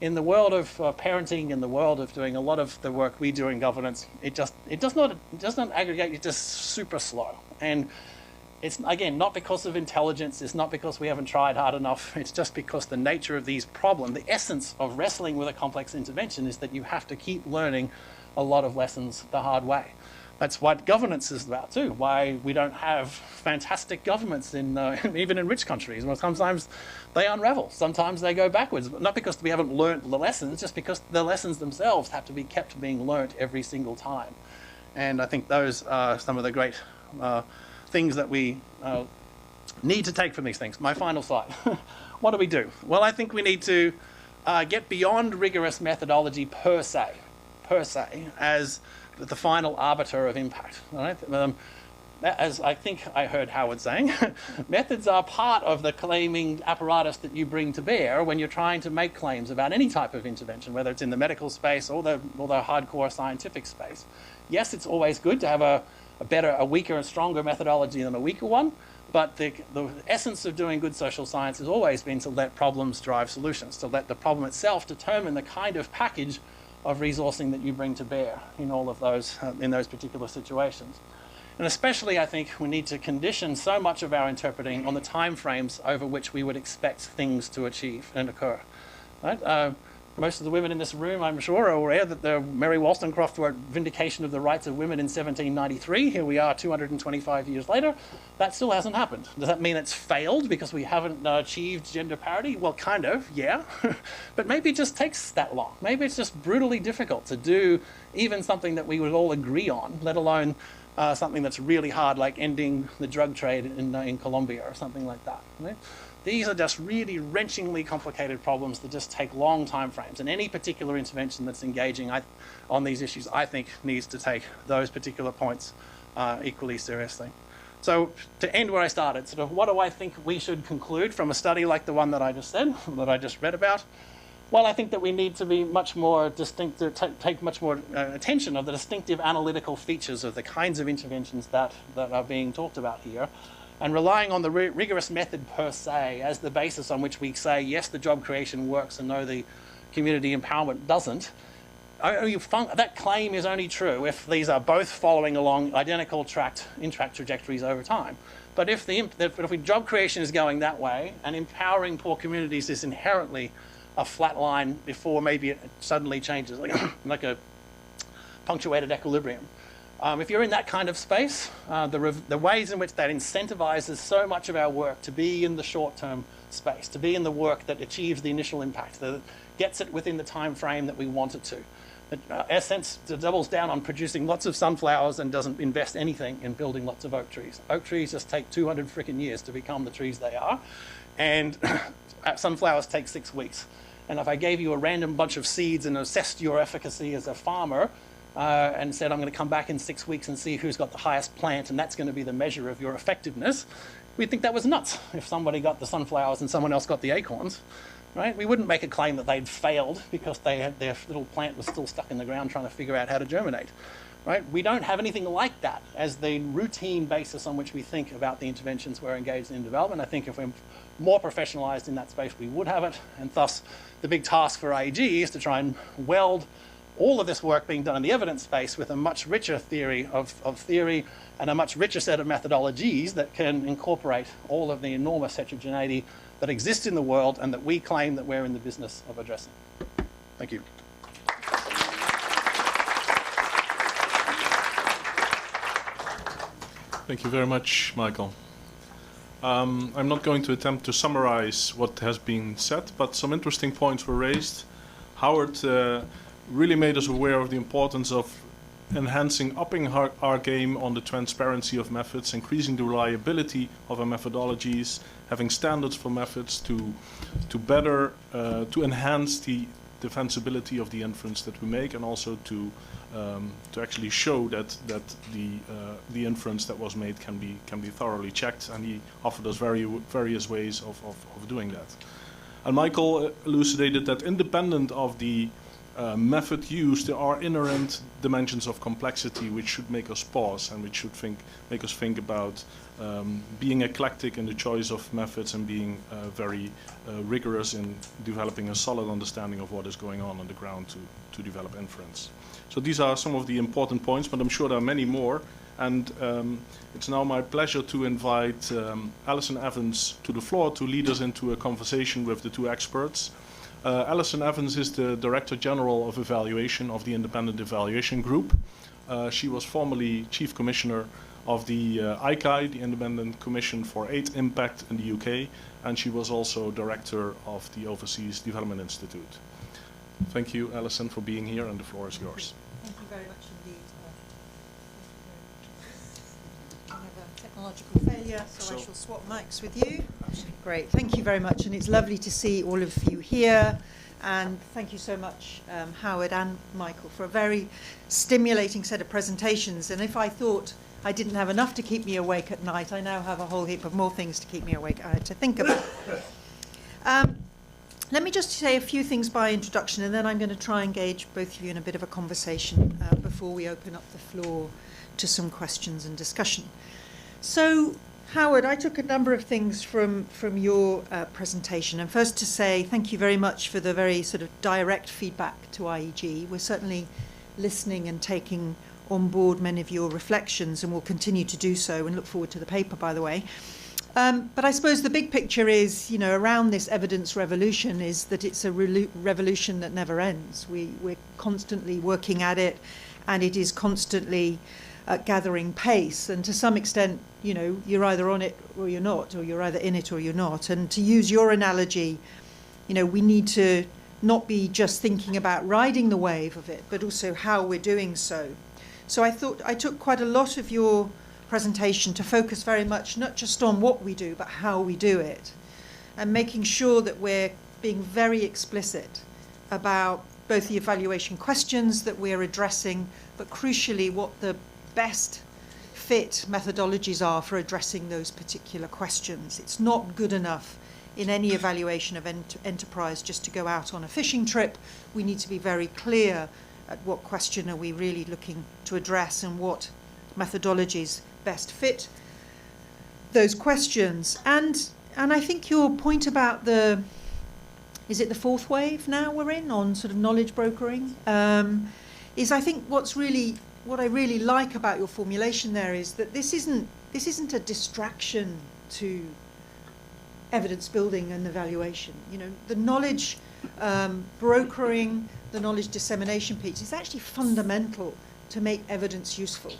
[SPEAKER 4] in the world of parenting, in the world of doing a lot of the work we do in governance, it does not aggregate. It's just super slow, and it's again not because of intelligence. It's not because we haven't tried hard enough. It's just because the nature of these problems, the essence of wrestling with a complex intervention, is that you have to keep learning a lot of lessons the hard way. That's what governance is about too. Why we don't have fantastic governments in even in rich countries. Well, sometimes they unravel. Sometimes they go backwards. Not because we haven't learnt the lessons, just because the lessons themselves have to be kept being learnt every single time. And I think those are some of the great things that we need to take from these things. My final slide. What do we do? Well, I think we need to get beyond rigorous methodology per se, as the final arbiter of impact. Right? As I think I heard Howard saying, methods are part of the claiming apparatus that you bring to bear when you're trying to make claims about any type of intervention, whether it's in the medical space or the hardcore scientific space. Yes, it's always good to have a weaker and stronger methodology than a weaker one, but the essence of doing good social science has always been to let problems drive solutions, to let the problem itself determine the kind of package of resourcing that you bring to bear in all of those, in those particular situations. And especially, I think, we need to condition so much of our interpreting on the time frames over which we would expect things to achieve and occur. Right? Most of the women in this room, I'm sure, are aware that Mary Wollstonecraft wrote Vindication of the Rights of Women in 1793. Here we are 225 years later. That still hasn't happened. Does that mean it's failed because we haven't achieved gender parity? Well, kind of, yeah. But maybe it just takes that long. Maybe it's just brutally difficult to do even something that we would all agree on, let alone something that's really hard, like ending the drug trade in Colombia or something like that. Right? These are just really wrenchingly complicated problems that just take long time frames. And any particular intervention that's engaging on these issues, I think, needs to take those particular points equally seriously. So to end where I started, sort of what do I think we should conclude from a study like the one that I just said, that I just read about? Well, I think that we need to be much more distinct, take much more attention of the distinctive analytical features of the kinds of interventions that are being talked about here. And relying on the rigorous method per se as the basis on which we say, yes, the job creation works and no, the community empowerment doesn't, that claim is only true if these are both following along identical in-track trajectories over time. But if job creation is going that way and empowering poor communities is inherently a flat line before maybe it suddenly changes, like a punctuated equilibrium. If you're in that kind of space, the ways in which that incentivizes so much of our work to be in the short-term space, to be in the work that achieves the initial impact, that gets it within the time frame that we want it to. That, essence, doubles down on producing lots of sunflowers and doesn't invest anything in building lots of oak trees. Oak trees just take 200 frickin' years to become the trees they are, and sunflowers take 6 weeks. And if I gave you a random bunch of seeds and assessed your efficacy as a farmer, and said, I'm going to come back in 6 weeks and see who's got the highest plant, and that's going to be the measure of your effectiveness, we'd think that was nuts if somebody got the sunflowers and someone else got the acorns. Right? We wouldn't make a claim that they'd failed because their little plant was still stuck in the ground trying to figure out how to germinate. Right? We don't have anything like that as the routine basis on which we think about the interventions we're engaged in development. I think if we're more professionalized in that space, we would have it, and thus the big task for AG is to try and weld all of this work being done in the evidence space with a much richer theory of theory and a much richer set of methodologies that can incorporate all of the enormous heterogeneity that exists in the world and that we claim that we're in the business of addressing. Thank you.
[SPEAKER 2] Thank you very much, Michael. I'm not going to attempt to summarize what has been said, but some interesting points were raised. Howard really made us aware of the importance of upping our game on the transparency of methods, increasing the reliability of our methodologies, having standards for methods to enhance the defensibility of the inference that we make, and also to actually show that the inference that was made can be thoroughly checked. And he offered us various ways of doing that. And Michael elucidated that independent of the method used, there are inherent dimensions of complexity which should make us pause and which should make us think about being eclectic in the choice of methods and being very rigorous in developing a solid understanding of what is going on the ground to develop inference. So these are some of the important points, but I'm sure there are many more. And it's now my pleasure to invite Alison Evans to the floor to lead us into a conversation with the two experts. Alison Evans is the Director General of Evaluation of the Independent Evaluation Group. She was formerly Chief Commissioner of the ICAI, the Independent Commission for Aid Impact in the UK, and she was also Director of the Overseas Development Institute. Thank you, Alison, for being here, and the floor is yours.
[SPEAKER 5] Thank you very much indeed. I have a technological failure, so I shall swap mics with you. Great, thank you very much, and it's lovely to see all of you here. And thank you so much, Howard and Michael, for a very stimulating set of presentations. And if I thought I didn't have enough to keep me awake at night, I now have a whole heap of more things to keep me awake to think about. Let me just say a few things by introduction, and then I'm going to try and engage both of you in a bit of a conversation before we open up the floor to some questions and discussion. So, Howard, I took a number of things from your presentation, and first to say thank you very much for the very sort of direct feedback to IEG. We're certainly listening and taking on board many of your reflections, and we'll continue to do so, and look forward to the paper, by the way. But I suppose the big picture is, you know, around this evidence revolution is that it's a revolution that never ends. We're constantly working at it, and it is constantly gathering pace. And to some extent, you know, you're either on it or you're not, or you're either in it or you're not. And to use your analogy, you know, we need to not be just thinking about riding the wave of it, but also how we're doing so. So I thought I took quite a lot of your presentation to focus very much not just on what we do, but how we do it, and making sure that we're being very explicit about both the evaluation questions that we're addressing, but crucially what the best fit methodologies are for addressing those particular questions. It's not good enough in any evaluation of enterprise just to go out on a fishing trip. We need to be very clear at what question are we really looking to address and what methodologies best fit those questions. And I think your point about is it the fourth wave now we're in on sort of knowledge brokering, is I think what I really like about your formulation there is that this isn't a distraction to evidence building and evaluation. You know, the knowledge brokering, the knowledge dissemination piece is actually fundamental to make evidence useful.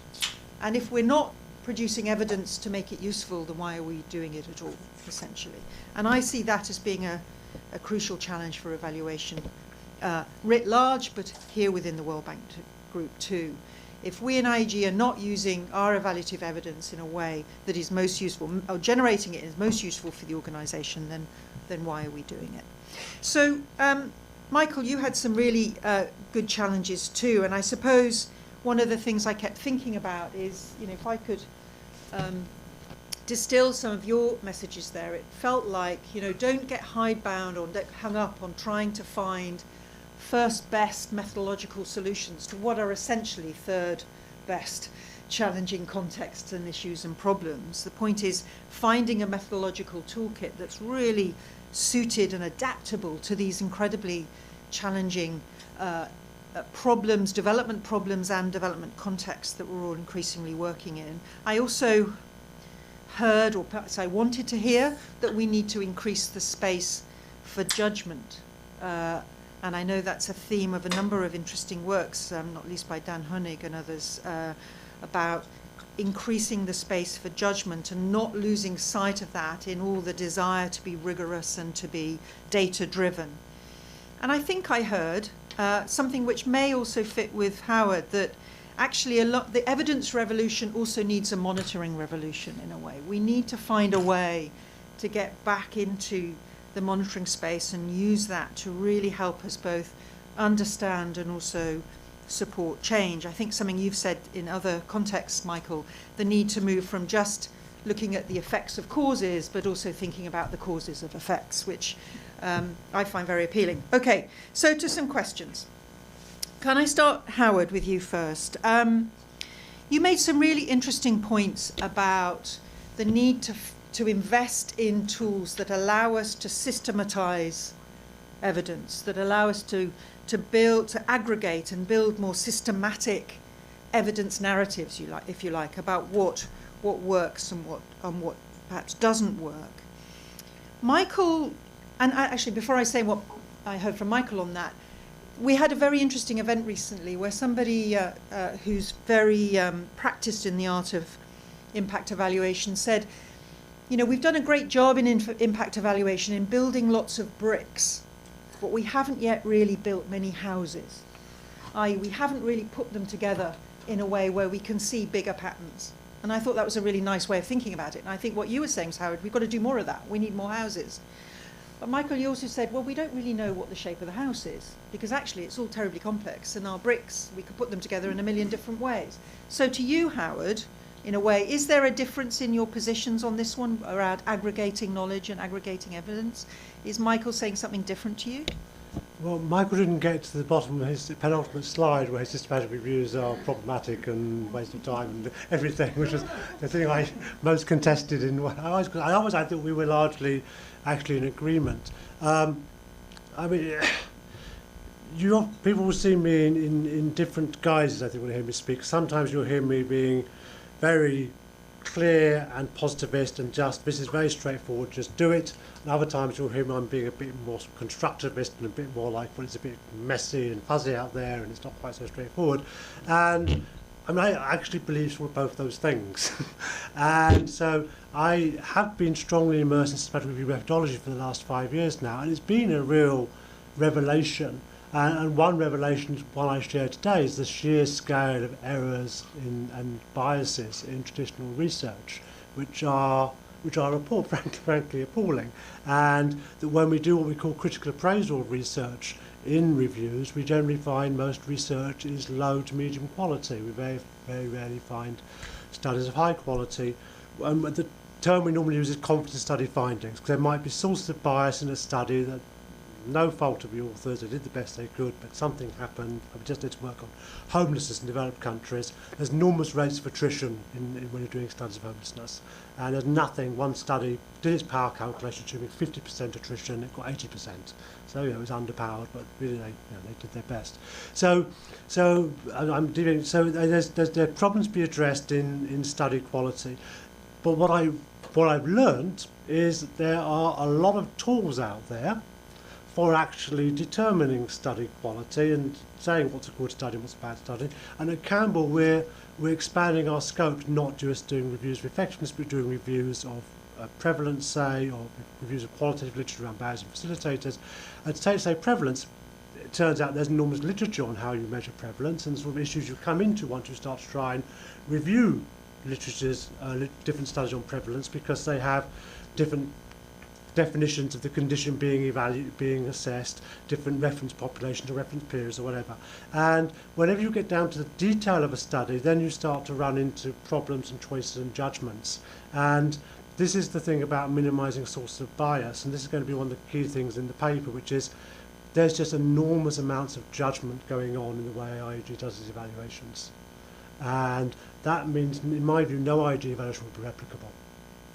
[SPEAKER 5] And if we're not producing evidence to make it useful, then why are we doing it at all, essentially? And I see that as being a crucial challenge for evaluation writ large, but here within the World Bank Group too. If we in IEG are not using our evaluative evidence in a way that is most useful, or generating it is most useful for the organisation, then why are we doing it? So, Michael, you had some really good challenges too, and I suppose one of the things I kept thinking about is, you know, if I could distill some of your messages there, it felt like, you know, don't get hidebound or get hung up on trying to find first best methodological solutions to what are essentially third best challenging contexts and issues and problems. The point is finding a methodological toolkit that's really suited and adaptable to these incredibly challenging problems, development problems and development contexts that we're all increasingly working in. I also heard, or perhaps I wanted to hear, that we need to increase the space for judgment. And I know that's a theme of a number of interesting works, not least by Dan Honig and others, about increasing the space for judgment and not losing sight of that in all the desire to be rigorous and to be data-driven. And I think I heard something which may also fit with Howard, that actually the evidence revolution also needs a monitoring revolution in a way. We need to find a way to get back into the monitoring space and use that to really help us both understand and also support change. I think something you've said in other contexts, Michael, the need to move from just looking at the effects of causes, but also thinking about the causes of effects, which I find very appealing. Okay, so to some questions. Can I start, Howard, with you first? You made some really interesting points about the need to invest in tools that allow us to systematize evidence, that allow us to build, to aggregate and build more systematic evidence narratives, if you like, about what works and what perhaps doesn't work. Michael, and actually before I say what I heard from Michael on that, we had a very interesting event recently where somebody who's very practiced in the art of impact evaluation said, you know, we've done a great job in impact evaluation in building lots of bricks, but we haven't yet really built many houses. I.e., we haven't really put them together in a way where we can see bigger patterns. And I thought that was a really nice way of thinking about it. And I think what you were saying, Howard, we've got to do more of that. We need more houses. But Michael, you also said, well, we don't really know what the shape of the house is, because actually it's all terribly complex, and our bricks, we could put them together in a million different ways. So to you, Howard, in a way, is there a difference in your positions on this one around aggregating knowledge and aggregating evidence? Is Michael saying something different to you?
[SPEAKER 3] Well, Michael didn't get to the bottom of his penultimate slide where his systematic reviews are problematic and waste of time and everything, which was the thing I most contested in. I thought we were largely actually in agreement. I mean, people will see me in different guises, I think, when they hear me speak. Sometimes you'll hear me being very clear and positivist and just, this is very straightforward, just do it. And other times you'll hear me I'm being a bit more constructivist and a bit more like, well, it's a bit messy and fuzzy out there and it's not quite so straightforward. And I mean, I actually believe sort of both those things. And so I have been strongly immersed in systematic review methodology for the last 5 years now, and it's been a real revelation. And one revelation, one I share today, is the sheer scale of errors and biases in traditional research, which are frankly appalling. And that when we do what we call critical appraisal research in reviews, we generally find most research is low to medium quality. We very, very rarely find studies of high quality. The term we normally use is confidence study findings, because there might be sources of bias in a study that no fault of the authors, they did the best they could, but something happened. We just need to work on homelessness in developed countries. There's enormous rates of attrition when you're doing studies of homelessness. And there's nothing, one study did its power calculation, assuming 50% attrition, it got 80%. So, you know, it was underpowered, but really they did their best. So there are problems to be addressed in study quality. But what I've learned is that there are a lot of tools out there for actually determining study quality and saying what's a good study and what's a bad study. And at Campbell, we're expanding our scope, not just doing reviews of effectiveness, but doing reviews of prevalence, say, or reviews of qualitative literature around barriers and facilitators. And to say prevalence, it turns out there's enormous literature on how you measure prevalence and sort of issues you come into once you start to try and review literatures, different studies on prevalence, because they have different definitions of the condition being assessed, different reference populations or reference periods or whatever. And whenever you get down to the detail of a study, then you start to run into problems and choices and judgments. And this is the thing about minimising sources of bias, and this is going to be one of the key things in the paper, which is there's just enormous amounts of judgment going on in the way IEG does its evaluations. And that means, in my view, no IEG evaluation will be replicable.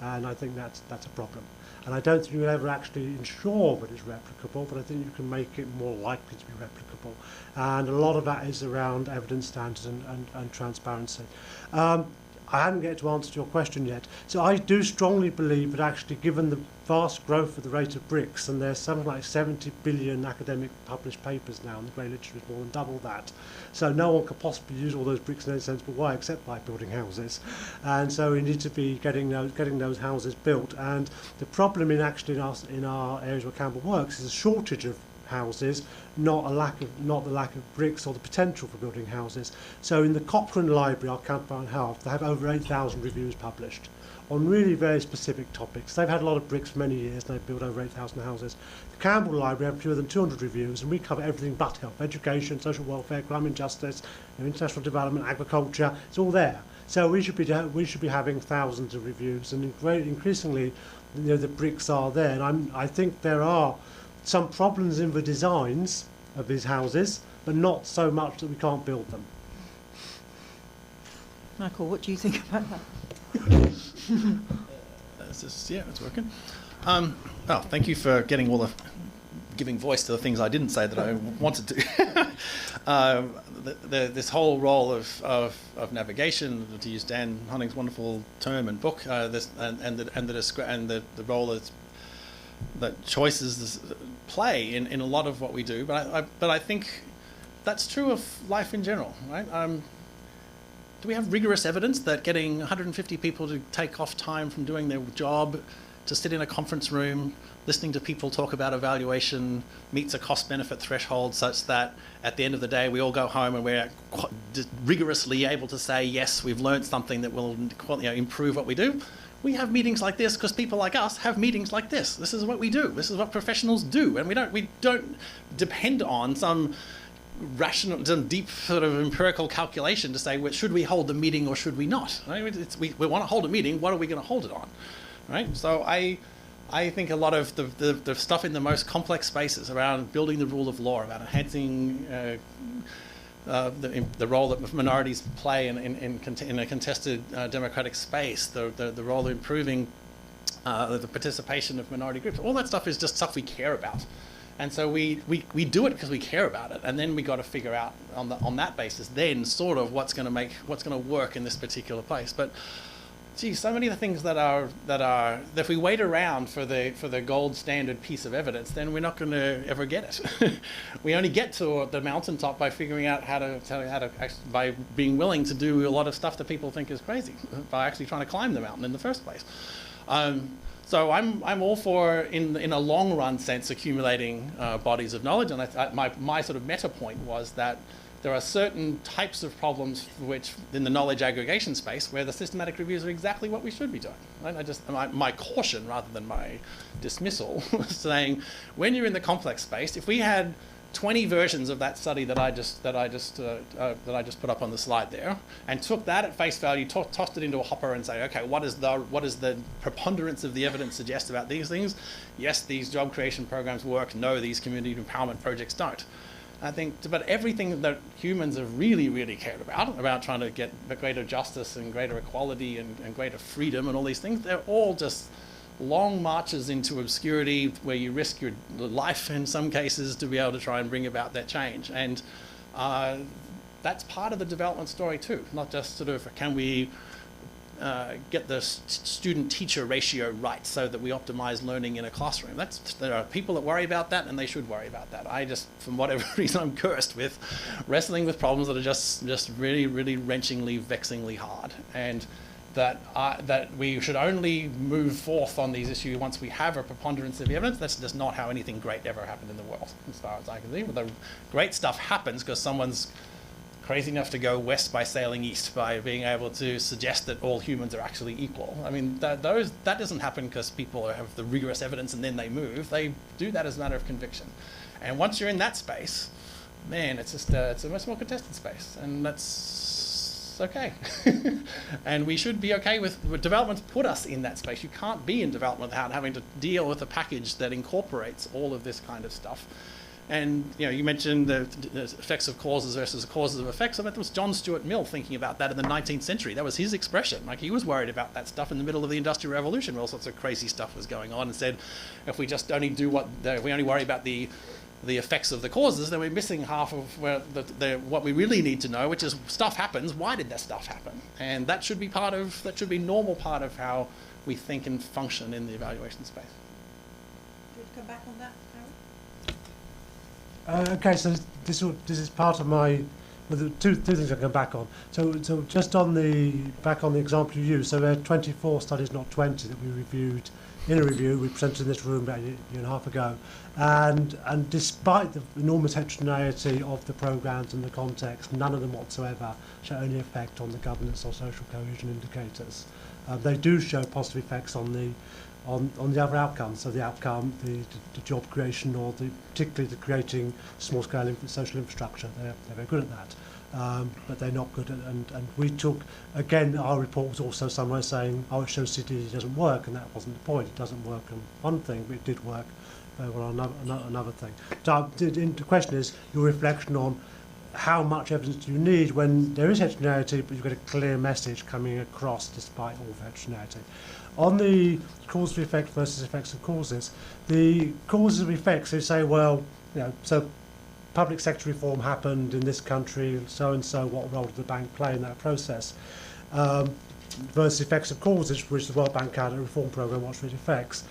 [SPEAKER 3] And I think that's a problem. And I don't think you'll ever actually ensure that it's replicable, but I think you can make it more likely to be replicable. And a lot of that is around evidence standards and transparency. I haven't get to answer your question yet. So I do strongly believe that actually, given the vast growth of the rate of bricks, and there's something like 70 billion academic published papers now, and the grey literature is more than double that. So no one could possibly use all those bricks in any sensible way except by building houses. And so we need to be getting those houses built. And the problem in our areas where Campbell works is a shortage of houses, not the lack of bricks or the potential for building houses. So in the Cochrane Library, our Campbell Health, they have over 8,000 reviews published, on really very specific topics. They've had a lot of bricks for many years, and they've built over 8,000 houses. The Campbell Library have fewer than 200 reviews, and we cover everything but health, education, social welfare, crime and justice, international development, agriculture. It's all there. So we should be having thousands of reviews, and increasingly, the bricks are there. And I think there are some problems in the designs of these houses, but not so much that we can't build them.
[SPEAKER 5] Michael, what do you think about that?
[SPEAKER 6] Yeah, it's working. Well, thank you for giving voice to the things I didn't say that I wanted to. This whole role of navigation, to use Dan Hunning's wonderful term and book, and the role that choices play in a lot of what we do. But I think that's true of life in general, right? Do we have rigorous evidence that getting 150 people to take off time from doing their job to sit in a conference room, listening to people talk about evaluation, meets a cost-benefit threshold such that at the end of the day we all go home and we're rigorously able to say, yes, we've learned something that will improve what we do? We have meetings like this because people like us have meetings like this. This is what we do. This is what professionals do. And we don't depend on some rational, some deep sort of empirical calculation to say, well, should we hold the meeting or should we not? Right? We want to hold a meeting. What are we going to hold it on? Right? So I think a lot of the stuff in the most complex spaces around building the rule of law, about enhancing the role that minorities play in a contested democratic space, the role of improving the participation of minority groups, all that stuff is just stuff we care about. And so we do it because we care about it, and then we got to figure out on that basis then sort of what's going to work in this particular place. But gee, so many of the things that if we wait around for the gold standard piece of evidence, then we're not going to ever get it. We only get to the mountaintop by figuring out by being willing to do a lot of stuff that people think is crazy, by actually trying to climb the mountain in the first place. So I'm all for, in a long run sense, accumulating bodies of knowledge. And my sort of meta point was that there are certain types of problems which, in the knowledge aggregation space, where the systematic reviews are exactly what we should be doing. Right? My caution, rather than my dismissal, was saying, when you're in the complex space, if we had 20 versions of that study that I just put up on the slide there, and took that at face value, tossed it into a hopper, and say, okay, what is the preponderance of the evidence suggest about these things? Yes, these job creation programs work. No, these community empowerment projects don't. I think, but everything that humans have really, really cared about trying to get greater justice and greater equality and greater freedom and all these things, they're all just long marches into obscurity where you risk your life in some cases to be able to try and bring about that change. And that's part of the development story too, not just sort of can we get the student-teacher ratio right so that we optimize learning in a classroom. There are people that worry about that, and they should worry about that. I just, for whatever reason, I'm cursed with wrestling with problems that are just really, really wrenchingly, vexingly hard. And that we should only move forth on these issues once we have a preponderance of evidence. That's just not how anything great ever happened in the world, as far as I can see. But the great stuff happens because someone's crazy enough to go west by sailing east, by being able to suggest that all humans are actually equal. I mean, that doesn't happen because people have the rigorous evidence and then they move. They do that as a matter of conviction. And once you're in that space, man, it's just it's a much more contested space, and that's okay. And we should be okay with development. Put us in that space. You can't be in development without having to deal with a package that incorporates all of this kind of stuff. And you mentioned the effects of causes versus the causes of effects. I mean, that was John Stuart Mill thinking about that in the 19th century. That was his expression. Like, he was worried about that stuff in the middle of the Industrial Revolution, where all sorts of crazy stuff was going on, and said, if we just only if we only worry about the effects of the causes, then we're missing half of what we really need to know, which is stuff happens. Why did that stuff happen? And that should be normal part of how we think and function in the evaluation space.
[SPEAKER 5] Do you want to come back on that, Howard?
[SPEAKER 3] Okay, so this is part of my two things I can come back on. So just back on the example you used. So there are 24 studies, not 20, that we reviewed in a review we presented in this room about a year and a half ago. And despite the enormous heterogeneity of the programs and the context, none of them whatsoever show any effect on the governance or social cohesion indicators. they do show positive effects on the other outcomes. So the outcome, the job creation, or particularly the creating small-scale social infrastructure. They're very good at that. But they're not good at, and we took, again, our report was also somewhere saying, oh, it shows CDD doesn't work, and that wasn't the point. It doesn't work on one thing, but it did work very well on another thing. So the question is your reflection on how much evidence do you need when there is heterogeneity, but you've got a clear message coming across despite all the heterogeneity. On the cause of effect versus effects of causes, the causes of effects, they say, well, so public sector reform happened in this country, so and so, what role did the bank play in that process? Versus effects of causes, which the World Bank had a reform programme, what's its effects?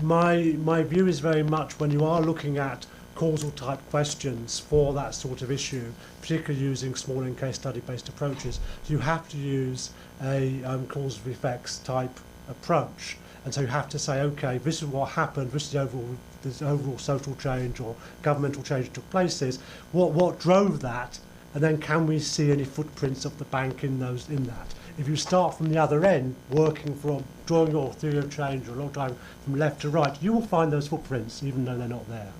[SPEAKER 3] My view is very much when you are looking at causal type questions for that sort of issue, particularly using small and case study based approaches, you have to use a cause of effects type approach. And so you have to say, okay, this is what happened, this is the overall social change or governmental change that took place, is what drove that, and then can we see any footprints of the bank in that? If you start from the other end, working from drawing your theory of change or a long time from left to right, you will find those footprints even though they're not there.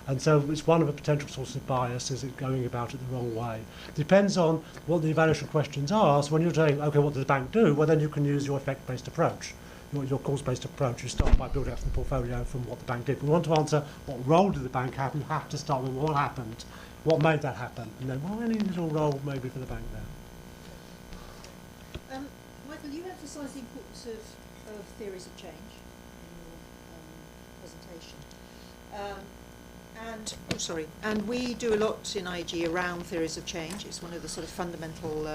[SPEAKER 3] And so it's one of the potential sources of bias, is it going about it the wrong way. Depends on what the evaluation questions are. So when you're saying, okay, what does the bank do? Well, then you can use your effect-based approach, your cause-based approach. You start by building up the portfolio from what the bank did. If we want to answer what role did the bank have, you have to start with what happened, what made that happen, and then, well, any little role maybe for the bank there.
[SPEAKER 5] Michael, you emphasise the importance of theories of change in your presentation. And we do a lot in IG around theories of change. It's one of the sort of fundamental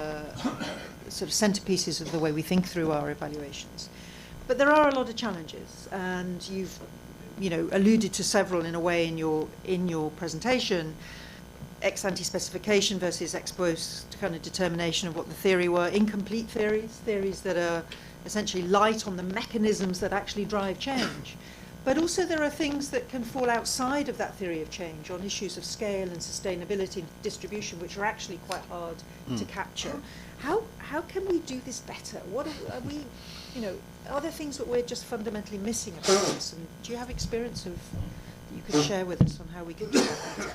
[SPEAKER 5] sort of centerpieces of the way we think through our evaluations. But there are a lot of challenges, and you've alluded to several in a way in your presentation. Ex ante specification versus ex post kind of determination of what the theory were, incomplete theories that are essentially light on the mechanisms that actually drive change. But also there are things that can fall outside of that theory of change on issues of scale and sustainability and distribution, which are actually quite hard to capture. How can we do this better? What are we, are there things that we're just fundamentally missing about this? And do you have experience that you could share with us on how we could do that better?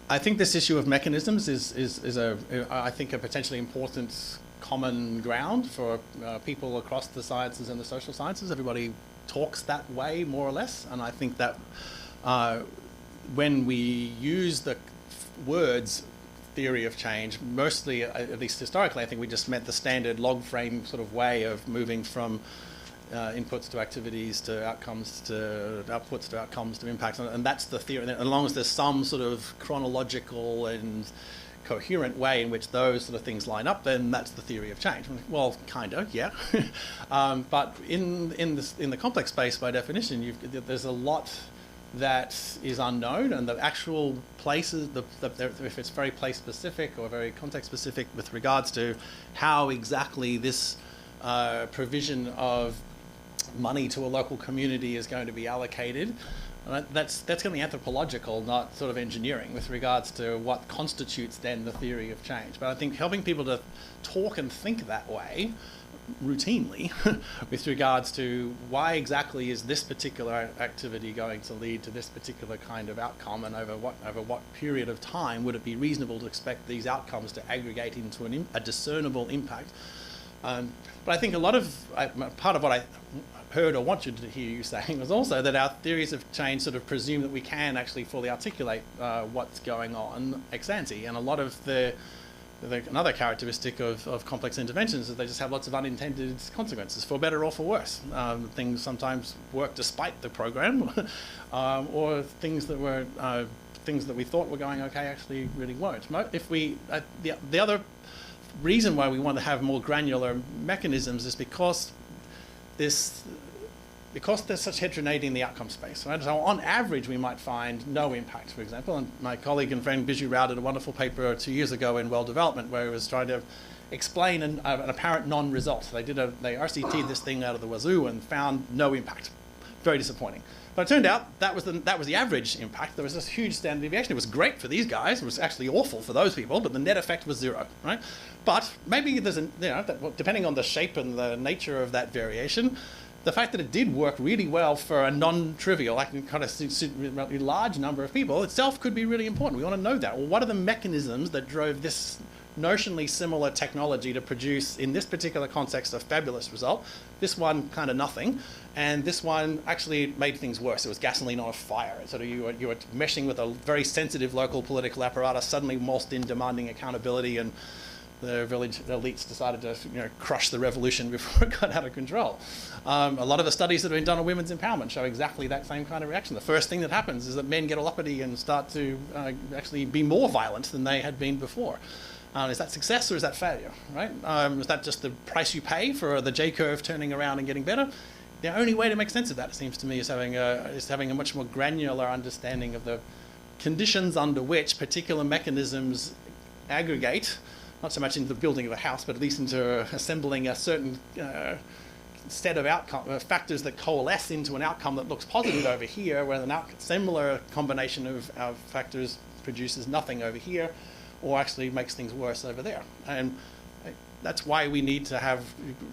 [SPEAKER 6] I think this issue of mechanisms is I think a potentially important common ground for people across the sciences and the social sciences. Everybody talks that way, more or less, and I think that when we use the words theory of change, mostly, at least historically, I think we just meant the standard log frame sort of way of moving from inputs to activities to outcomes to outputs to outcomes to impacts, and that's the theory. And as long as there's some sort of chronological and coherent way in which those sort of things line up, then that's the theory of change. Well, kind of, yeah. But in the complex space, by definition, there's a lot that is unknown, and the actual places, if it's very place specific or very context specific with regards to how exactly this provision of money to a local community is going to be allocated, that's going to be anthropological, not sort of engineering, with regards to what constitutes then the theory of change. But I think helping people to talk and think that way routinely with regards to why exactly is this particular activity going to lead to this particular kind of outcome, and over what period of time would it be reasonable to expect these outcomes to aggregate into a discernible impact. But I think part of what I heard or wanted to hear you saying was also that our theories of change sort of presume that we can actually fully articulate what's going on ex ante, and a lot of another characteristic of complex interventions is they just have lots of unintended consequences, for better or for worse. Things sometimes work despite the program, or things that we thought were going okay actually really won't. The other reason why we want to have more granular mechanisms is because there's such heterogeneity in the outcome space, right? So on average, we might find no impact, for example. And my colleague and friend Biju Rao did a wonderful paper 2 years ago in World Development where he was trying to explain an apparent non-result. They RCT'd this thing out of the wazoo and found no impact. Very disappointing. But it turned out that was the average impact. There was this huge standard deviation. It was great for these guys. It was actually awful for those people, but the net effect was 0, right? But maybe there's depending on the shape and the nature of that variation, the fact that it did work really well for a non-trivial, like kind of large number of people itself could be really important. We want to know that. Well, what are the mechanisms that drove this notionally similar technology to produce, in this particular context, a fabulous result? This one, kind of nothing. And this one actually made things worse. It was gasoline on a fire. So you were meshing with a very sensitive local political apparatus, suddenly whilst in demanding accountability, and the village elites decided to crush the revolution before it got out of control. A lot of the studies that have been done on women's empowerment show exactly that same kind of reaction. The first thing that happens is that men get all uppity and start to actually be more violent than they had been before. Is that success or is that failure, right? Is that just the price you pay for the J-curve turning around and getting better? The only way to make sense of that, it seems to me, is having a much more granular understanding of the conditions under which particular mechanisms aggregate, not so much into the building of a house, but at least into assembling a certain set of factors that coalesce into an outcome that looks positive over here, where a similar combination of factors produces nothing over here, or actually makes things worse over there. And that's why we need to have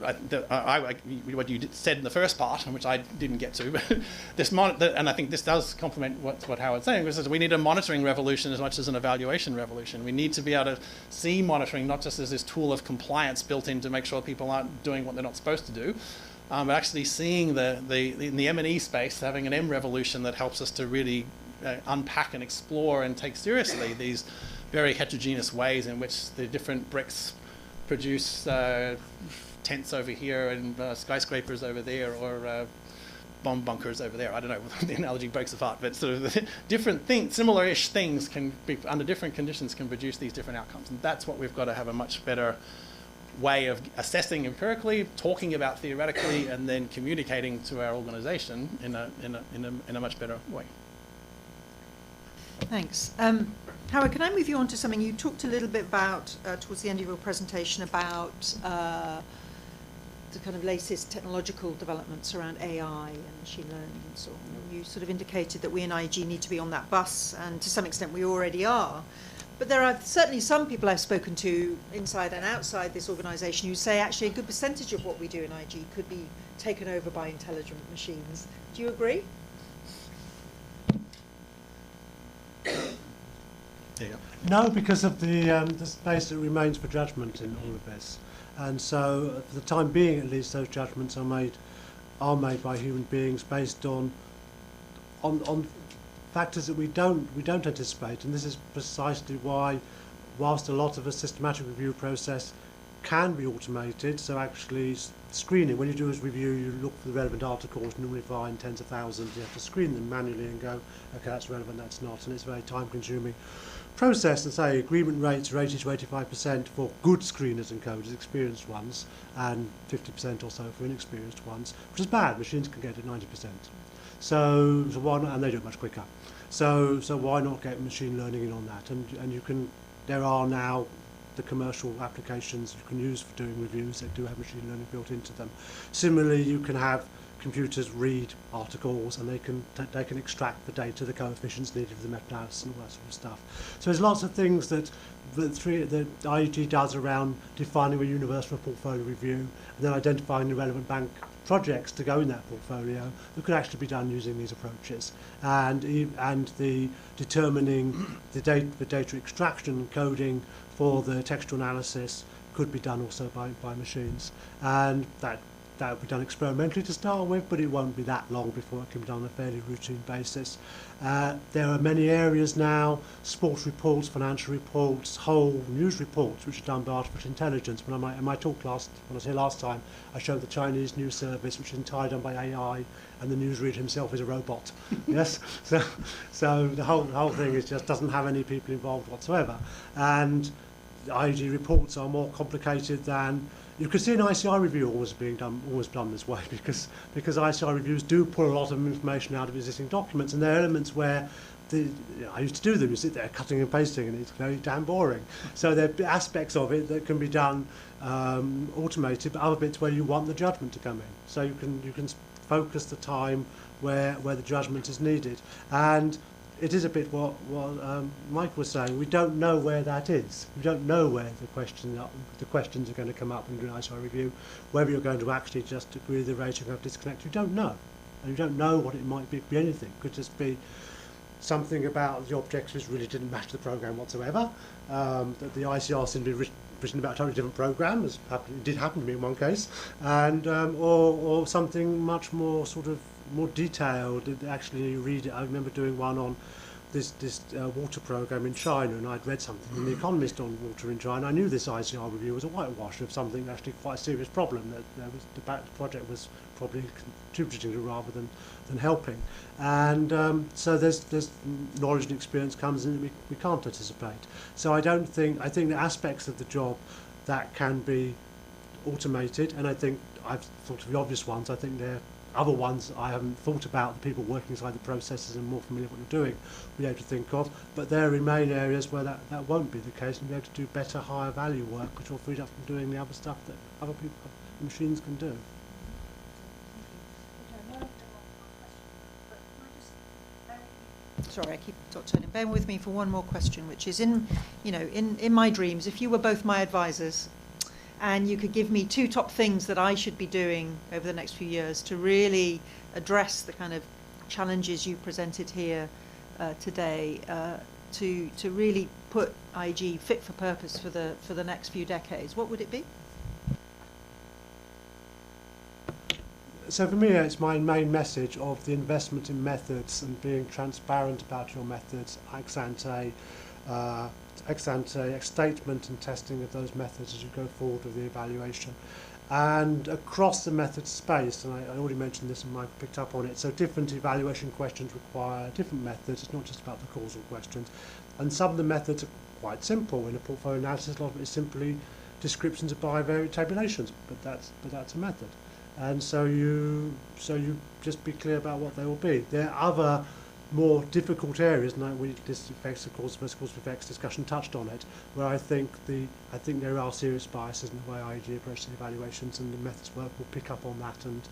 [SPEAKER 6] what you said in the first part, which I didn't get to, but and I think this does complement what Howard's saying, which is we need a monitoring revolution as much as an evaluation revolution. We need to be able to see monitoring not just as this tool of compliance built in to make sure people aren't doing what they're not supposed to do, but actually seeing in the M&E space, having an M revolution that helps us to really unpack and explore and take seriously these very heterogeneous ways in which the different bricks produce tents over here and skyscrapers over there, or bomb bunkers over there. I don't know if the analogy breaks apart, but sort of different things, similar-ish things can be, under different conditions, can produce these different outcomes. And that's what we've got to have a much better way of assessing empirically, talking about theoretically, and then communicating to our organization in a much better way.
[SPEAKER 5] Thanks. Howard, can I move you on to something you talked a little bit about towards the end of your presentation about the kind of latest technological developments around AI and machine learning and so on. You sort of indicated that we in IG need to be on that bus, and to some extent we already are. But there are certainly some people I've spoken to inside and outside this organisation who say actually a good percentage of what we do in IG could be taken over by intelligent machines. Do you agree?
[SPEAKER 3] No, because of the space that remains for judgment in all of this, and so for the time being, at least, those judgments are made by human beings based on factors that we don't anticipate, and this is precisely why, whilst a lot of the systematic review process can be automated, so actually screening, when you do a review, you look for the relevant articles, normally find tens of thousands, you have to screen them manually and go, okay, that's relevant, that's not, and it's a very time-consuming process. And say agreement rates are 80 to 85% for good screeners and coders, experienced ones, and 50% or so for inexperienced ones, which is bad. Machines can get at 90%. So why not? And they do it much quicker. So why not get machine learning in on that? And you can. There are now the commercial applications you can use for doing reviews that do have machine learning built into them. Similarly, you can have computers read articles, and they can extract the data, the coefficients needed for the meta-analysis and all that sort of stuff. So there's lots of things that the IEG does around defining a universal portfolio review and then identifying the relevant bank projects to go in that portfolio that could actually be done using these approaches, and the determining the data extraction and coding for the textual analysis could be done also by machines, and that will be done experimentally to start with, but it won't be that long before it can be done on a fairly routine basis. There are many areas now, sports reports, financial reports, whole news reports, which are done by artificial intelligence. When I was here last time, I showed the Chinese news service, which is entirely done by AI, and the newsreader himself is a robot. Yes, so the whole thing just doesn't have any people involved whatsoever. And the IG reports are more complicated than. You can see an ICI review always done this way, because ICI reviews do pull a lot of information out of existing documents, and there are elements where I used to do them. You sit there cutting and pasting, and it's very damn boring. So there are aspects of it that can be done automated, but other bits where you want the judgment to come in. So you can focus the time where the judgment is needed. And it is a bit what Mike was saying. We don't know where that is. We don't know where the questions are going to come up in an ICI review, whether you're going to actually just agree with the rating or disconnect. You don't know. And you don't know what it might be. It could be anything. It could just be something about the objectives really didn't match the programme whatsoever, that the ICR seemed to be written about a totally different programme, as it did happen to me in one case, and or something much more sort of more detailed. Actually, you read it. I remember doing one on this water programme in China, and I'd read something in The Economist on water in China. I knew this ICR review was a whitewash of something actually quite a serious problem that the project was probably contributing to rather than helping. And so there's knowledge and experience comes in that we can't anticipate. So I think the aspects of the job that can be automated, and I think I've thought of the obvious ones. I think there are other ones I haven't thought about, the people working inside the processes and more familiar with what you're doing, we'll be able to think of. But there remain areas where that won't be the case, and be able to do better, higher value work, which will free up from doing the other stuff that other people, machines can do.
[SPEAKER 5] Sorry, I keep turning. Bear with me for one more question, which is in my dreams, if you were both my advisors and you could give me 2 top things that I should be doing over the next few years to really address the kind of challenges you presented here today, to really put IG fit for purpose for the next few decades, what would it be?
[SPEAKER 3] So for me, it's my main message of the investment in methods and being transparent about your methods, ex ante statement and testing of those methods as you go forward with the evaluation. And across the method space, and I already mentioned this and Mike picked up on it, so different evaluation questions require different methods. It's not just about the causal questions. And some of the methods are quite simple. In a portfolio analysis, a lot of it is simply descriptions of bivariate tabulations, but that's a method. And so you just be clear about what they will be. There are other more difficult areas, and this effects, of course, first cause of effects discussion touched on it, where I think there are serious biases in the way IG approaches evaluations, and the methods work will pick up on that and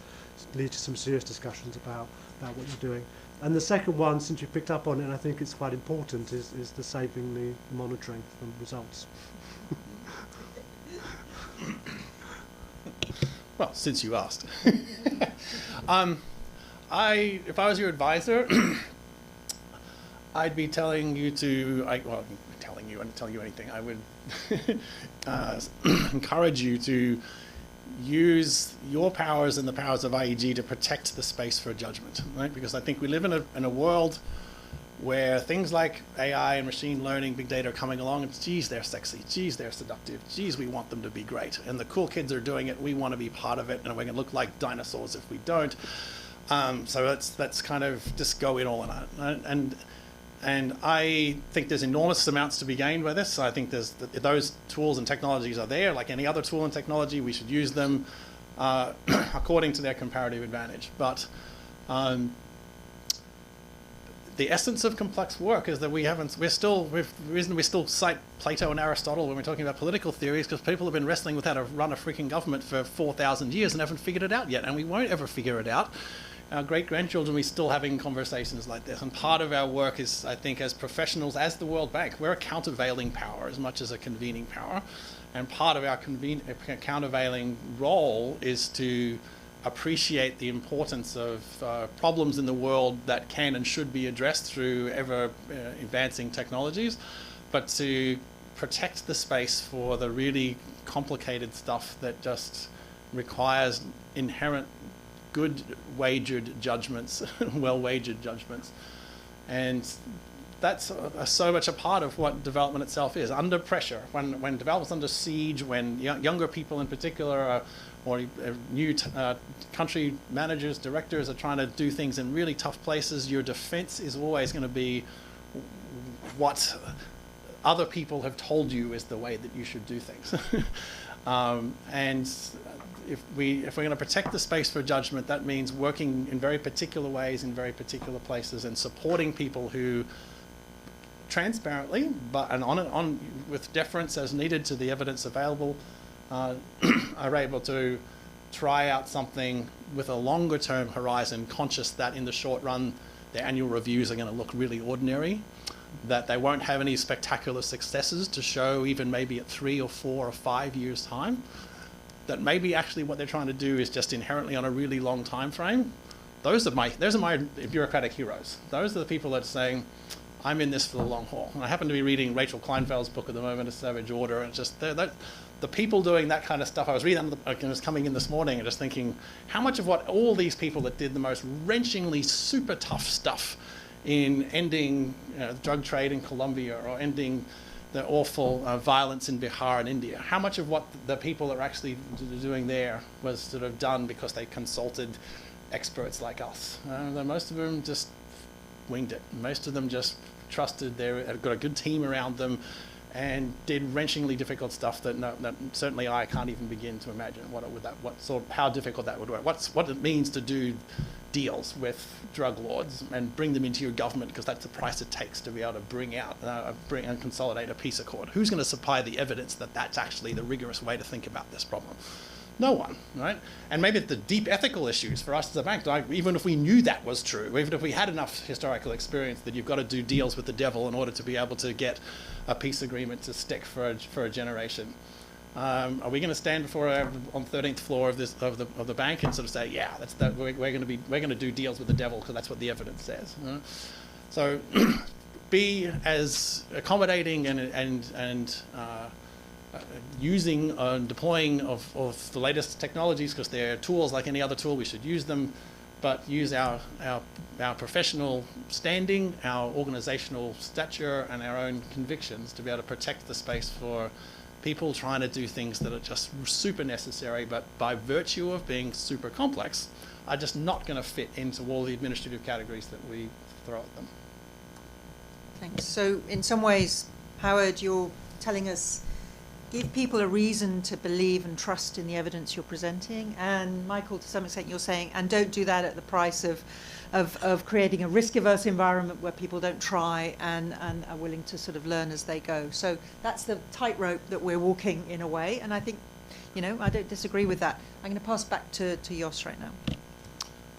[SPEAKER 3] lead to some serious discussions about what you're doing. And the second one, since you picked up on it, and I think it's quite important, is the saving the monitoring from results.
[SPEAKER 6] Well, since you asked. If I was your advisor, I'd be telling you to, I wouldn't tell you anything. I would encourage you to use your powers and the powers of IEG to protect the space for judgment, right? Because I think we live in a world where things like AI and machine learning, big data are coming along, and geez, they're sexy, geez, they're seductive, geez, we want them to be great. And the cool kids are doing it, we want to be part of it, and we're going to look like dinosaurs if we don't. So let's kind of just go in all in it. And I think there's enormous amounts to be gained by this. I think those tools and technologies are there, like any other tool and technology. We should use them according to their comparative advantage. But the essence of complex work is that we still cite Plato and Aristotle when we're talking about political theories, because people have been wrestling with how to run a freaking government for 4,000 years and haven't figured it out yet, and we won't ever figure it out. Our great-grandchildren will be still having conversations like this, and part of our work is, I think, as professionals, as the World Bank, we're a countervailing power as much as a convening power, and part of our countervailing role is to appreciate the importance of problems in the world that can and should be addressed through ever advancing technologies, but to protect the space for the really complicated stuff that just requires inherent good wagered judgments, well-wagered judgments. And that's so much a part of what development itself is. Under pressure, when development's under siege, when younger people in particular or new country managers, directors are trying to do things in really tough places, your defense is always going to be what other people have told you is the way that you should do things. And if we're going to protect the space for judgment, that means working in very particular ways in very particular places and supporting people who transparently, with deference as needed to the evidence available, are able to try out something with a longer term horizon, conscious that in the short run, their annual reviews are going to look really ordinary, that they won't have any spectacular successes to show even maybe at 3 or 4 or 5 years' time, that maybe actually what they're trying to do is just inherently on a really long time frame. Those are my bureaucratic heroes. Those are the people that are saying, I'm in this for the long haul. And I happen to be reading Rachel Kleinfeld's book at the moment, A Savage Order, and it's just the people doing that kind of stuff. I was reading, I was coming in this morning and just thinking, how much of what all these people that did the most wrenchingly super tough stuff in ending drug trade in Colombia or ending the awful violence in Bihar and India, how much of what the people are actually doing there was sort of done because they consulted experts like us? Most of them just winged it. Most of them just trusted they've got a good team around them and did wrenchingly difficult stuff that certainly I can't even begin to imagine how difficult that would work. What it means to do deals with drug lords and bring them into your government, because that's the price it takes to be able to bring and consolidate a peace accord. Who's going to supply the evidence that that's actually the rigorous way to think about this problem? No one, right? And maybe the deep ethical issues for us as a bank, even if we knew that was true, even if we had enough historical experience that you've got to do deals with the devil in order to be able to get a peace agreement to stick for a generation. Are we going to stand on the 13th floor of the bank and sort of say, yeah, we're going to do deals with the devil because that's what the evidence says? So be as accommodating and using and deploying of the latest technologies, because they're tools like any other tool. We should use them, but use our professional standing, our organizational stature, and our own convictions to be able to protect the space for people trying to do things that are just super necessary, but by virtue of being super complex, are just not going to fit into all the administrative categories that we throw at them.
[SPEAKER 5] Thanks. So in some ways, Howard, you're telling us, give people a reason to believe and trust in the evidence you're presenting. And Michael, to some extent, you're saying, and don't do that at the price of creating a risk-averse environment where people don't try and are willing to sort of learn as they go. So that's the tightrope that we're walking in a way. And I think, I don't disagree with that. I'm going to pass back to Jos right now.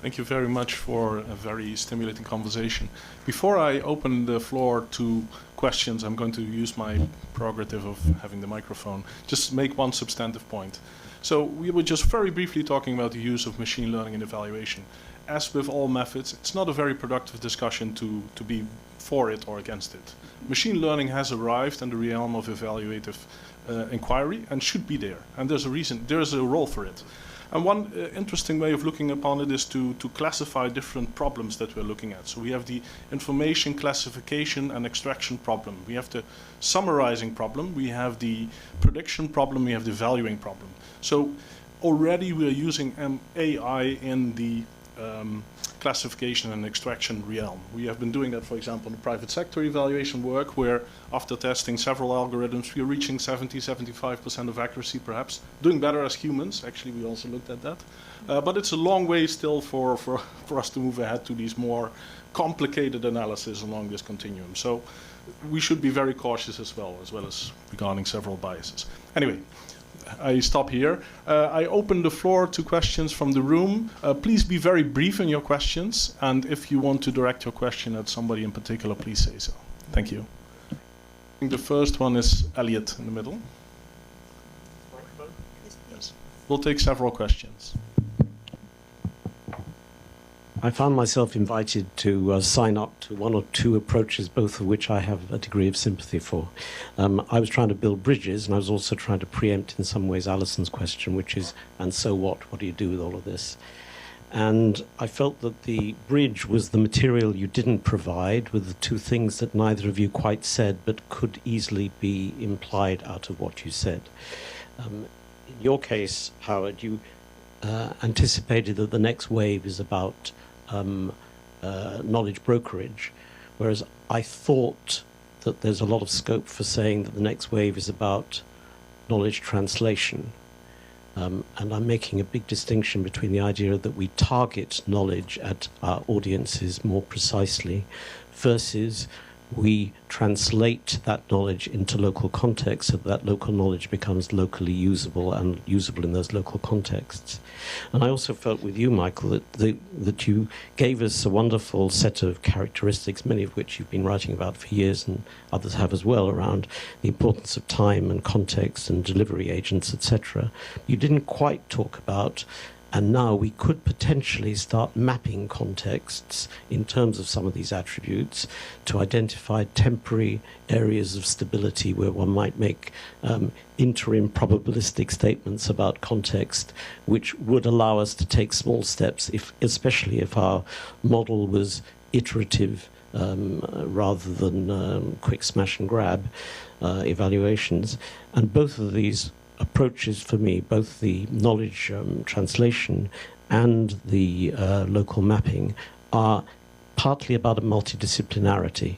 [SPEAKER 2] Thank you very much for a very stimulating conversation. Before I open the floor to questions, I'm going to use my prerogative of having the microphone. Just make one substantive point. So we were just very briefly talking about the use of machine learning in evaluation. As with all methods, it's not a very productive discussion to be for it or against it. Machine learning has arrived in the realm of evaluative inquiry and should be there. And there's a reason, there's a role for it. And one interesting way of looking upon it is to classify different problems that we're looking at. So we have the information classification and extraction problem. We have the summarizing problem. We have the prediction problem. We have the valuing problem. So already we are using AI in the classification and extraction realm. We have been doing that, for example, in the private sector evaluation work, where after testing several algorithms, we are reaching 70-75% of accuracy, perhaps. Doing better as humans, actually, we also looked at that. But it's a long way still for us to move ahead to these more complicated analysis along this continuum. So we should be very cautious as well as regarding several biases. Anyway, I stop here. I open the floor to questions from the room. Please be very brief in your questions, and if you want to direct your question at somebody in particular, please say so. Thank you. I think the first one is Elliot in the middle. Yes. We'll take several questions.
[SPEAKER 7] I found myself invited to sign up to one or two approaches, both of which I have a degree of sympathy for. I was trying to build bridges, and I was also trying to preempt in some ways Alison's question, which is, and so what? What do you do with all of this? And I felt that the bridge was the material you didn't provide, with the two things that neither of you quite said, but could easily be implied out of what you said. In your case, Howard, you anticipated that the next wave is about knowledge brokerage, whereas I thought that there's a lot of scope for saying that the next wave is about knowledge translation. And I'm making a big distinction between the idea that we target knowledge at our audiences more precisely versus we translate that knowledge into local context so that local knowledge becomes locally usable and usable in those local contexts. And I also felt with you, Michael, that you gave us a wonderful set of characteristics, many of which you've been writing about for years and others have as well, around the importance of time and context and delivery agents, etc. You didn't quite talk about, and now we could potentially start mapping contexts in terms of some of these attributes to identify temporary areas of stability where one might make interim probabilistic statements about context, which would allow us to take small steps, especially if our model was iterative rather than quick smash and grab evaluations. And both of these approaches for me, both the knowledge translation and the local mapping, are partly about a multidisciplinarity.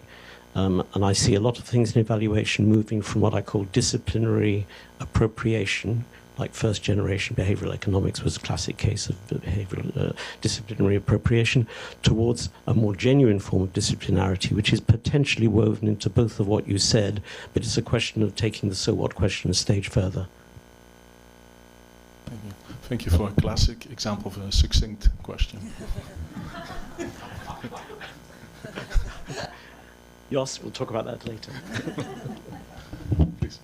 [SPEAKER 7] And I see a lot of things in evaluation moving from what I call disciplinary appropriation, like first-generation behavioral economics was a classic case of behavioral disciplinary appropriation, towards a more genuine form of disciplinarity, which is potentially woven into both of what you said, but it's a question of taking the so what question a stage further.
[SPEAKER 2] Thank you for a classic example of a succinct question.
[SPEAKER 7] Jos, we'll talk about that later.
[SPEAKER 2] Please.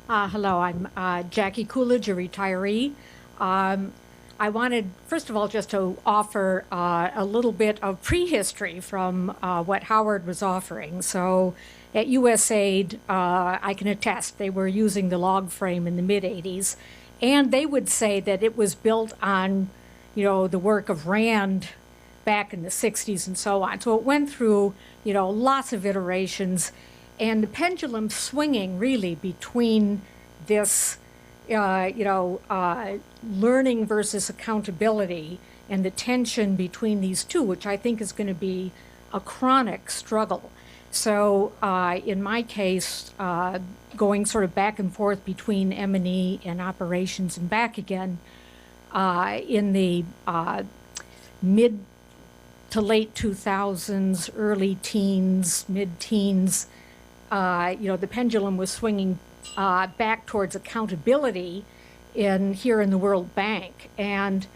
[SPEAKER 8] Hello, I'm Jackie Coolidge, a retiree. I wanted, first of all, just to offer a little bit of prehistory from what Howard was offering. So at USAID, I can attest, they were using the log frame in the mid-'80s. And they would say that it was built on, the work of Rand back in the 60s and so on. So it went through, lots of iterations, and the pendulum swinging really between this, learning versus accountability and the tension between these two, which I think is going to be a chronic struggle. So in my case, going sort of back and forth between M&E and operations and back again, in the mid to late 2000s, early teens, mid-teens, the pendulum was swinging back towards accountability here in the World Bank. And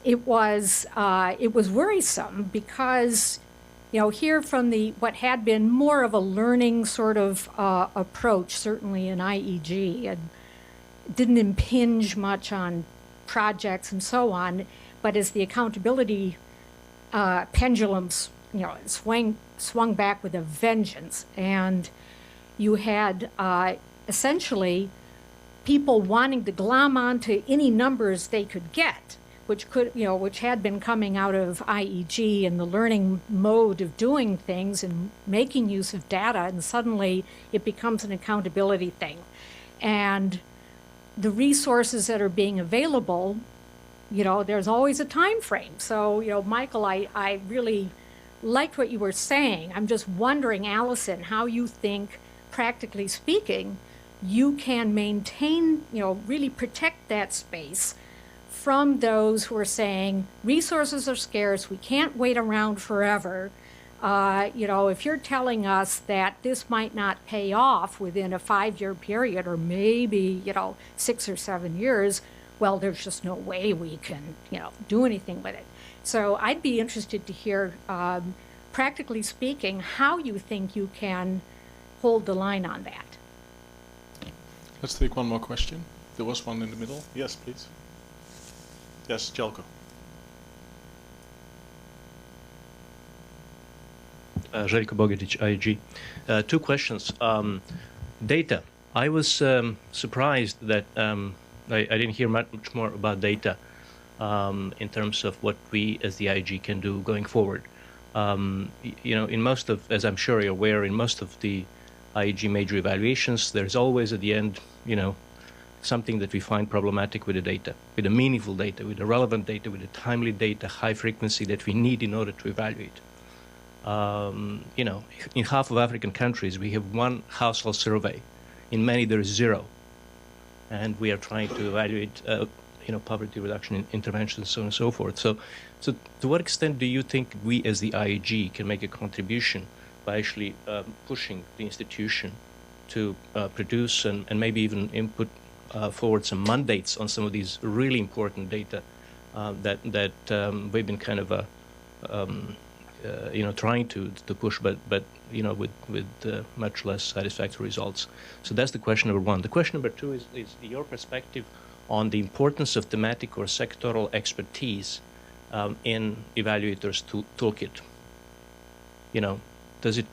[SPEAKER 8] it was worrisome because here from what had been more of a learning sort of approach, certainly in IEG, and didn't impinge much on projects and so on, but as the accountability pendulums, swung back with a vengeance, and you had essentially people wanting to glom onto any numbers they could get, which had been coming out of IEG and the learning mode of doing things and making use of data, and suddenly it becomes an accountability thing. And the resources that are being available, there's always a time frame. So, Michael, I really liked what you were saying. I'm just wondering, Alison, how you think, practically speaking, you can maintain, really protect that space from those who are saying resources are scarce, we can't wait around forever. If you're telling us that this might not pay off within a 5-year period or maybe, 6 or 7 years, well, there's just no way we can, do anything with it. So I'd be interested to hear, practically speaking, how you think you can hold the line on that.
[SPEAKER 2] Let's take one more question. There was one in the middle. Yes, please. Yes, Jelko.
[SPEAKER 9] Željko Bogetić, IEG. 2 questions. Data. I was surprised that I didn't hear much more about data in terms of what we as the IEG can do going forward. In most of, as I'm sure you're aware, in most of the IEG major evaluations, there's always at the end, something that we find problematic with the data, with the meaningful data, with the relevant data, with the timely data, high frequency that we need in order to evaluate. In half of African countries, we have 1 household survey. In many, there is 0. And we are trying to evaluate, poverty reduction interventions, so on and so forth. So to what extent do you think we as the IEG can make a contribution by actually pushing the institution to produce and maybe even input forward some mandates on some of these really important data that we've been kind of trying to push, but with much less satisfactory results. So that's the question number one. The question number two is your perspective on the importance of thematic or sectoral expertise in Evaluator's toolkit. Does it,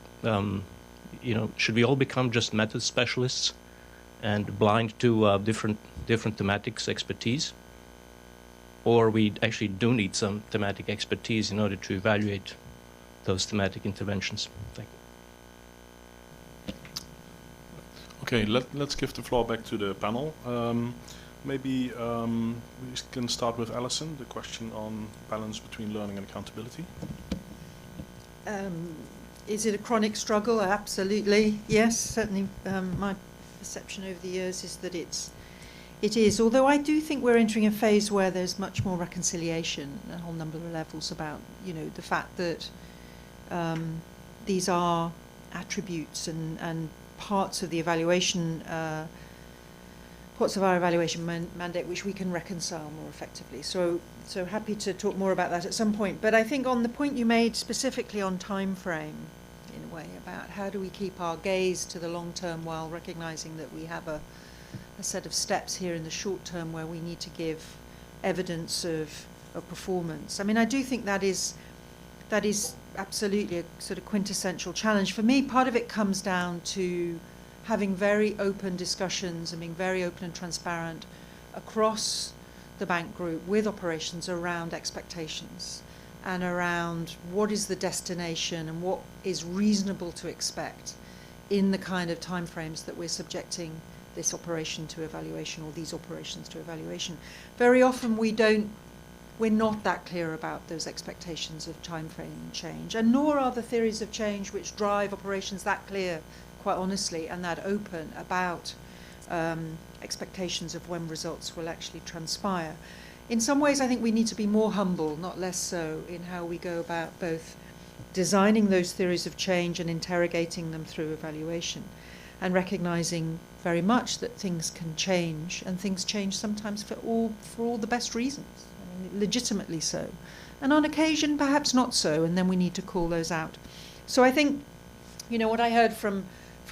[SPEAKER 9] should we all become just method specialists and blind to different thematics expertise? Or we actually do need some thematic expertise in order to evaluate those thematic interventions? Thank you.
[SPEAKER 2] Okay, let's give the floor back to the panel. Maybe we can start with Alison, the question on balance between learning and accountability.
[SPEAKER 5] Is it a chronic struggle? Absolutely, yes. Certainly, my perception over the years is that it is. Although I do think we're entering a phase where there's much more reconciliation at a whole number of levels about, the fact that these are attributes and parts of the evaluation, parts of our evaluation mandate which we can reconcile more effectively. So happy to talk more about that at some point. But I think on the point you made specifically on time frame, in a way, about how do we keep our gaze to the long term while recognizing that we have a set of steps here in the short term where we need to give evidence of performance. I mean, I do think that is absolutely a sort of quintessential challenge. For me, part of it comes down to having very open discussions and being very open and transparent across the bank group with operations around expectations and around what is the destination and what is reasonable to expect in the kind of timeframes that we're subjecting this operation to evaluation or these operations to evaluation. Very often we're not that clear about those expectations of timeframe change, and nor are the theories of change which drive operations that clear, quite honestly, and that open about expectations of when results will actually transpire. In some ways, I think we need to be more humble, not less so, in how we go about both designing those theories of change and interrogating them through evaluation, and recognizing very much that things can change, and things change sometimes for all the best reasons, I mean, legitimately so. And on occasion, perhaps not so, and then we need to call those out. So I think, what I heard from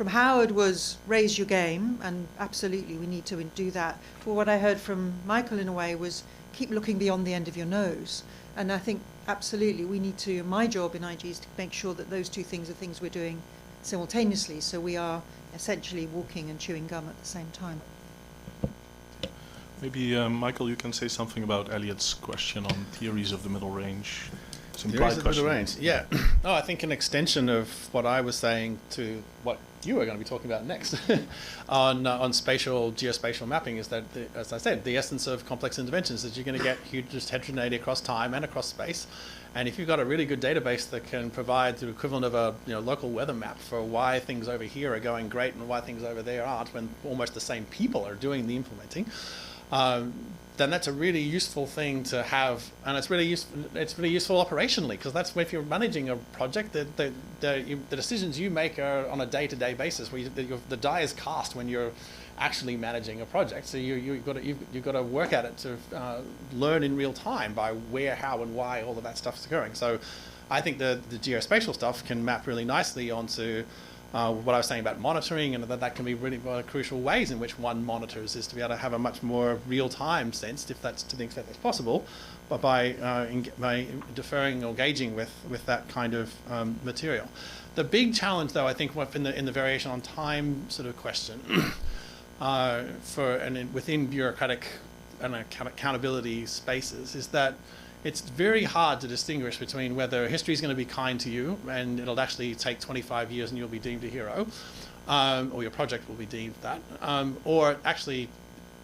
[SPEAKER 5] Howard was raise your game, and absolutely we need to do that. But what I heard from Michael, in a way, was keep looking beyond the end of your nose. And I think absolutely we need to, my job in IG is to make sure that those two things are things we're doing simultaneously, so we are essentially walking and chewing gum at the same time.
[SPEAKER 2] Maybe, Michael, you can say something about Elliot's question on theories of the middle range.
[SPEAKER 6] Theories of the middle range, yeah. No, I think an extension of what I was saying to what you are going to be talking about next on geospatial mapping is that, as I said, the essence of complex interventions is you're going to get huge heterogeneity across time and across space. And if you've got a really good database that can provide the equivalent of a local weather map for why things over here are going great and why things over there aren't, when almost the same people are doing the implementing, then that's a really useful thing to have, and it's really useful operationally, because that's if you're managing a project, the decisions you make are on a day-to-day basis, where the die is cast when you're actually managing a project. So you've got to work at it to learn in real time by where, how, and why all of that stuff is occurring. So I think the geospatial stuff can map really nicely onto what I was saying about monitoring, and that can be really one of the crucial ways in which one monitors, is to be able to have a much more real-time sense, if that's to the extent that's possible, but by deferring or engaging with that kind of material. The big challenge, though, I think, in the variation on time sort of question, within bureaucratic and accountability spaces, is that it's very hard to distinguish between whether history is going to be kind to you and it'll actually take 25 years and you'll be deemed a hero, or your project will be deemed that, or actually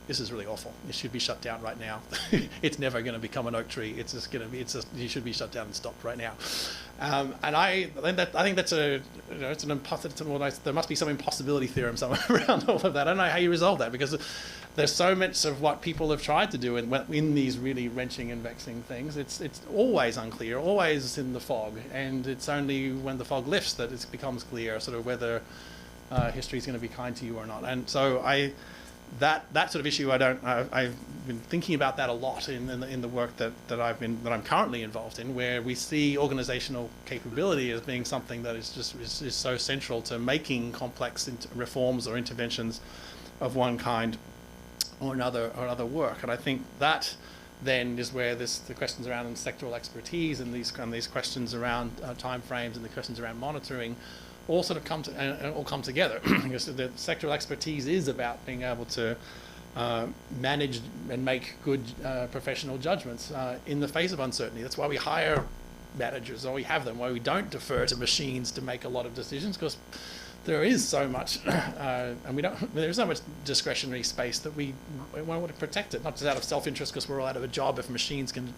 [SPEAKER 6] this is really awful. It should be shut down right now. It's never going to become an oak tree. It's just going to be. You should be shut down and stopped right now. And I think that's it's an there must be some impossibility theorem somewhere around all of that. I don't know how you resolve that, because there's so much of what people have tried to do in these really wrenching and vexing things. It's always unclear, always in the fog, and it's only when the fog lifts that it becomes clear sort of whether history is going to be kind to you or not. And so that sort of issue, I've been thinking about that a lot in the work that I'm currently involved in, where we see organizational capability as being something that is so central to making complex reforms or interventions of one kind or another work. And I think that then is where the questions around sectoral expertise and these questions around timeframes and the questions around monitoring all sort of come together. Because the sectoral expertise is about being able to manage and make good professional judgments in the face of uncertainty. That's why we hire managers, or we have them, why we don't defer to machines to make a lot of decisions, because there is so much, and there's so much discretionary space that we want to protect it, not just out of self-interest because we're all out of a job if machines can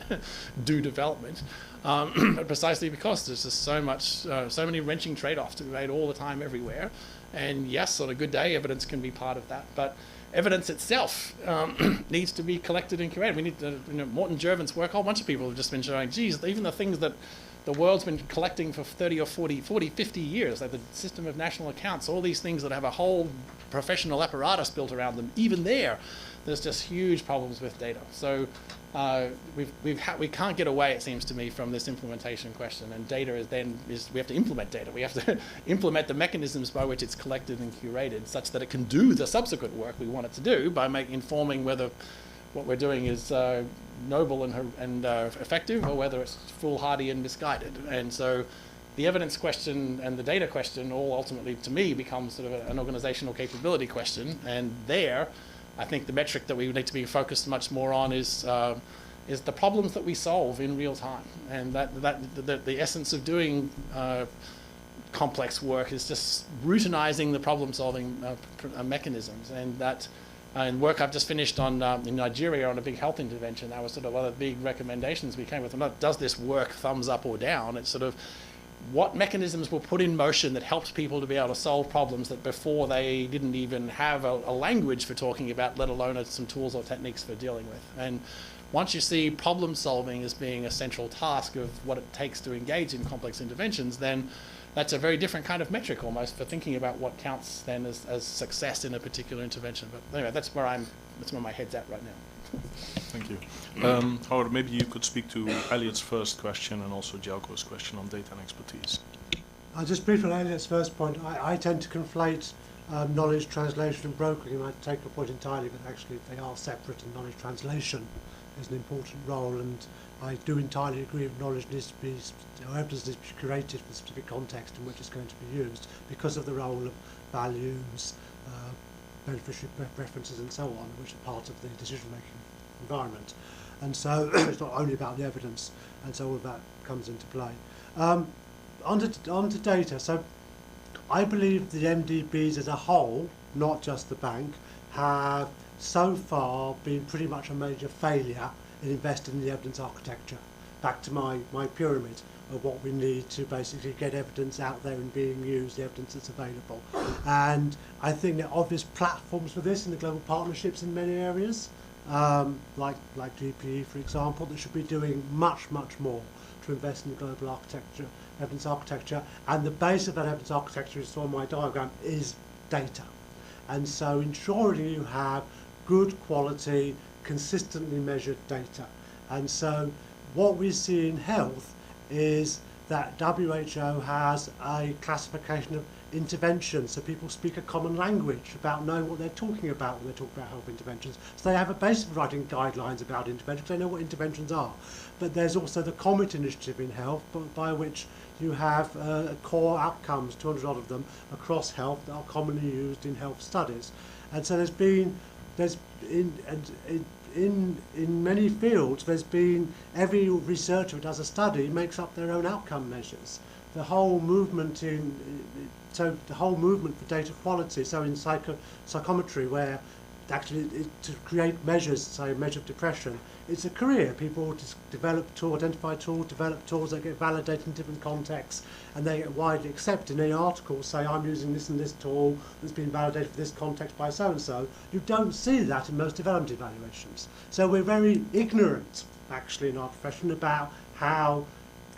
[SPEAKER 6] do development, but precisely because there's just so many wrenching trade-offs to be made all the time everywhere. And yes, on a good day, evidence can be part of that, but evidence itself needs to be collected and curated. We need to, Morton Jervin's work, a whole bunch of people have just been showing, geez, even the things that the world's been collecting for 30 or 40, 50 years, like the system of national accounts, all these things that have a whole professional apparatus built around them, even there's just huge problems with data. So we can't get away, it seems to me, from this implementation question. And data we have to implement data. We have to implement the mechanisms by which it's collected and curated such that it can do the subsequent work we want it to do by informing whether what we're doing is noble and effective, or whether it's foolhardy and misguided. And so the evidence question and the data question all ultimately, to me, becomes sort of an organizational capability question. And there, I think the metric that we need to be focused much more on is the problems that we solve in real time. And the essence of doing complex work is just routinizing the problem-solving mechanisms. And work I've just finished on in Nigeria on a big health intervention, that was sort of one of the big recommendations we came with. Not does this work thumbs up or down, it's sort of what mechanisms were put in motion that helped people to be able to solve problems that before they didn't even have a language for talking about, let alone some tools or techniques for dealing with. And once you see problem solving as being a central task of what it takes to engage in complex interventions, then that's a very different kind of metric almost for thinking about what counts then as success in a particular intervention. But anyway, that's where my head's at right now.
[SPEAKER 2] Thank you. Howard, maybe you could speak to Elliot's first question and also Jelko's question on data and expertise.
[SPEAKER 3] I'll just briefly on Elliot's first point. I tend to conflate knowledge translation and brokering, and I take your point entirely, but actually they are separate, and knowledge translation is an important role, and I do entirely agree that knowledge needs to be, evidence needs to be curated for the specific context in which it's going to be used because of the role of values, beneficiary preferences and so on, which are part of the decision-making environment. And so it's not only about the evidence, and so all of that comes into play. Onto data. So I believe the MDBs as a whole, not just the bank, have so far been pretty much a major failure in investing in the evidence architecture. Back to my pyramid of what we need to basically get evidence out there and being used, the evidence that's available. And I think there are obvious platforms for this in the global partnerships in many areas, like GPE, for example, that should be doing much, much more to invest in the global architecture, evidence architecture. And the base of that evidence architecture, as on my diagram, is data. And so ensuring you have good quality, consistently measured data. And so what we see in health is that WHO has a classification of interventions, so people speak a common language about knowing what they're talking about when they talk about health interventions. So they have a basis for writing guidelines about interventions, they know what interventions are. But there's also the COMET initiative in health, by which you have core outcomes, 200 odd of them, across health that are commonly used in health studies. And so in many fields, there's been, every researcher who does a study makes up their own outcome measures. The whole movement for data quality, so in psychometry, where actually to create measures, say a measure of depression, it's a career. People just develop tools, identify tools, develop tools that get validated in different contexts, and they get widely accepted. In any article, say I'm using this and this tool that's been validated for this context by so-and-so. You don't see that in most development evaluations. So we're very ignorant, actually, in our profession about how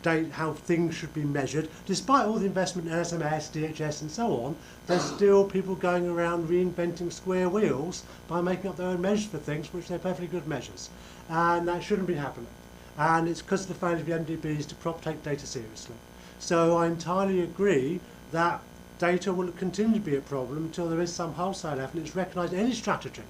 [SPEAKER 3] things should be measured. Despite all the investment in SMS, DHS and so on, there's still people going around reinventing square wheels by making up their own measures for things which they're perfectly good measures. And that shouldn't be happening. And it's because of the failure of the MDBs to take data seriously. So I entirely agree that data will continue to be a problem until there is some wholesale effort. It's recognised any strategy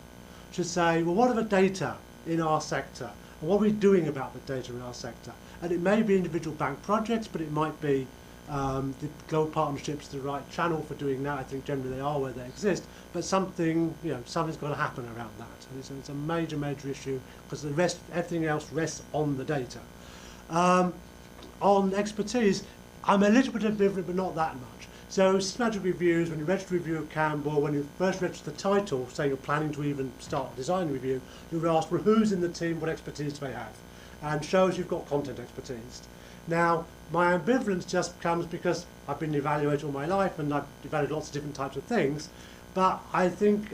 [SPEAKER 3] should say, well, what are the data in our sector? And what are we doing about the data in our sector? And it may be individual bank projects, but it might be the global partnerships, the right channel for doing that. I think generally they are where they exist. But something's got to happen around that. And it's a major, major issue because everything else rests on the data. On expertise, I'm a little bit ambivalent, but not that much. So systematic reviews, when you register a review at Campbell, when you first register the title, say you're planning to even start a design review, you're asked, well, who's in the team, what expertise do they have? And shows you've got content expertise. Now, my ambivalence just comes because I've been an evaluator all my life and I've evaluated lots of different types of things, but I think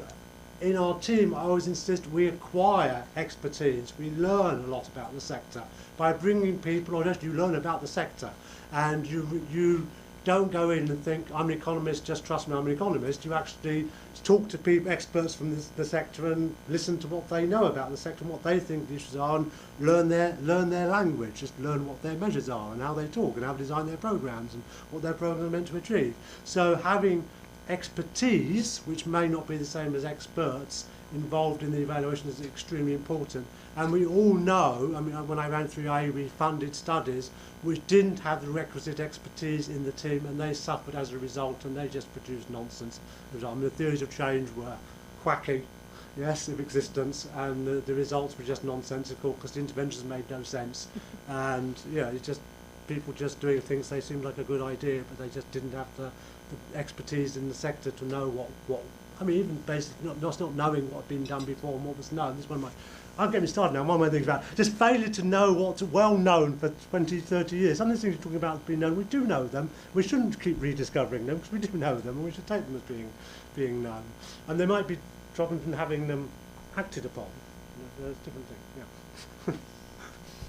[SPEAKER 3] in our team I always insist we acquire expertise, we learn a lot about the sector. By bringing people, or just you learn about the sector, and you don't go in and think, I'm an economist, just trust me, I'm an economist. You actually talk to people, experts from the sector, and listen to what they know about the sector and what they think the issues are, and learn their language, just learn what their measures are and how they talk and how to design their programs and what their programs are meant to achieve. So having expertise, which may not be the same as experts, involved in the evaluation is extremely important. And we all know, I mean, when I ran through IAB funded studies, which didn't have the requisite expertise in the team, and they suffered as a result, and they just produced nonsense. I mean, the theories of change were quacky, yes, of existence, and the results were just nonsensical because the interventions made no sense. And yeah, it's just people just doing things they seemed like a good idea, but they just didn't have the expertise in the sector to know what I mean, even basically not knowing what had been done before and what was known. This is one of my, I'm getting started now, one of my things about just failure to know what's well known for 20, 30 years. Some of the things you're talking about have been known, we do know them. We shouldn't keep rediscovering them because we do know them and we should take them as being known. And there might be problems in having them acted upon. There's different things, yeah.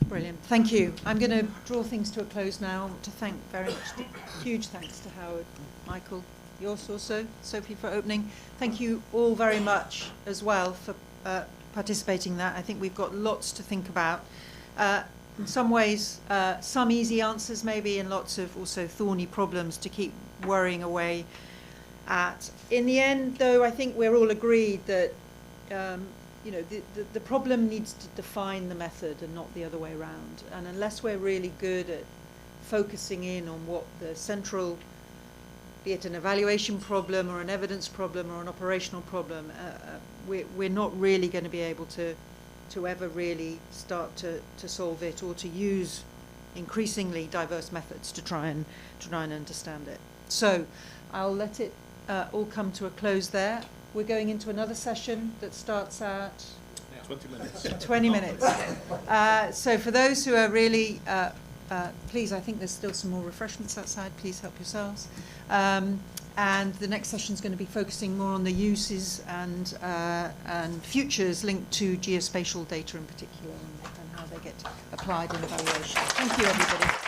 [SPEAKER 5] Brilliant, thank you. I'm going to draw things to a close now. To thank very much, huge thanks to Howard, Michael, yours also, Sophie, for opening. Thank you all very much as well for participating in that. I think we've got lots to think about. In some ways, some easy answers maybe, and lots of also thorny problems to keep worrying away at. In the end, though, I think we're all agreed that you know, the problem needs to define the method and not the other way around. And unless we're really good at focusing in on what the central, be it an evaluation problem or an evidence problem or an operational problem, we're not really going to be able to ever really start to solve it or to use increasingly diverse methods to try and understand it. So I'll let it all come to a close there. We're going into another session that starts at
[SPEAKER 2] 20 minutes.
[SPEAKER 5] 20 minutes. So for those who are really, please, I think there's still some more refreshments outside. Please help yourselves. And the next session is going to be focusing more on the uses and futures linked to geospatial data in particular and how they get applied in evaluation. Thank you, everybody.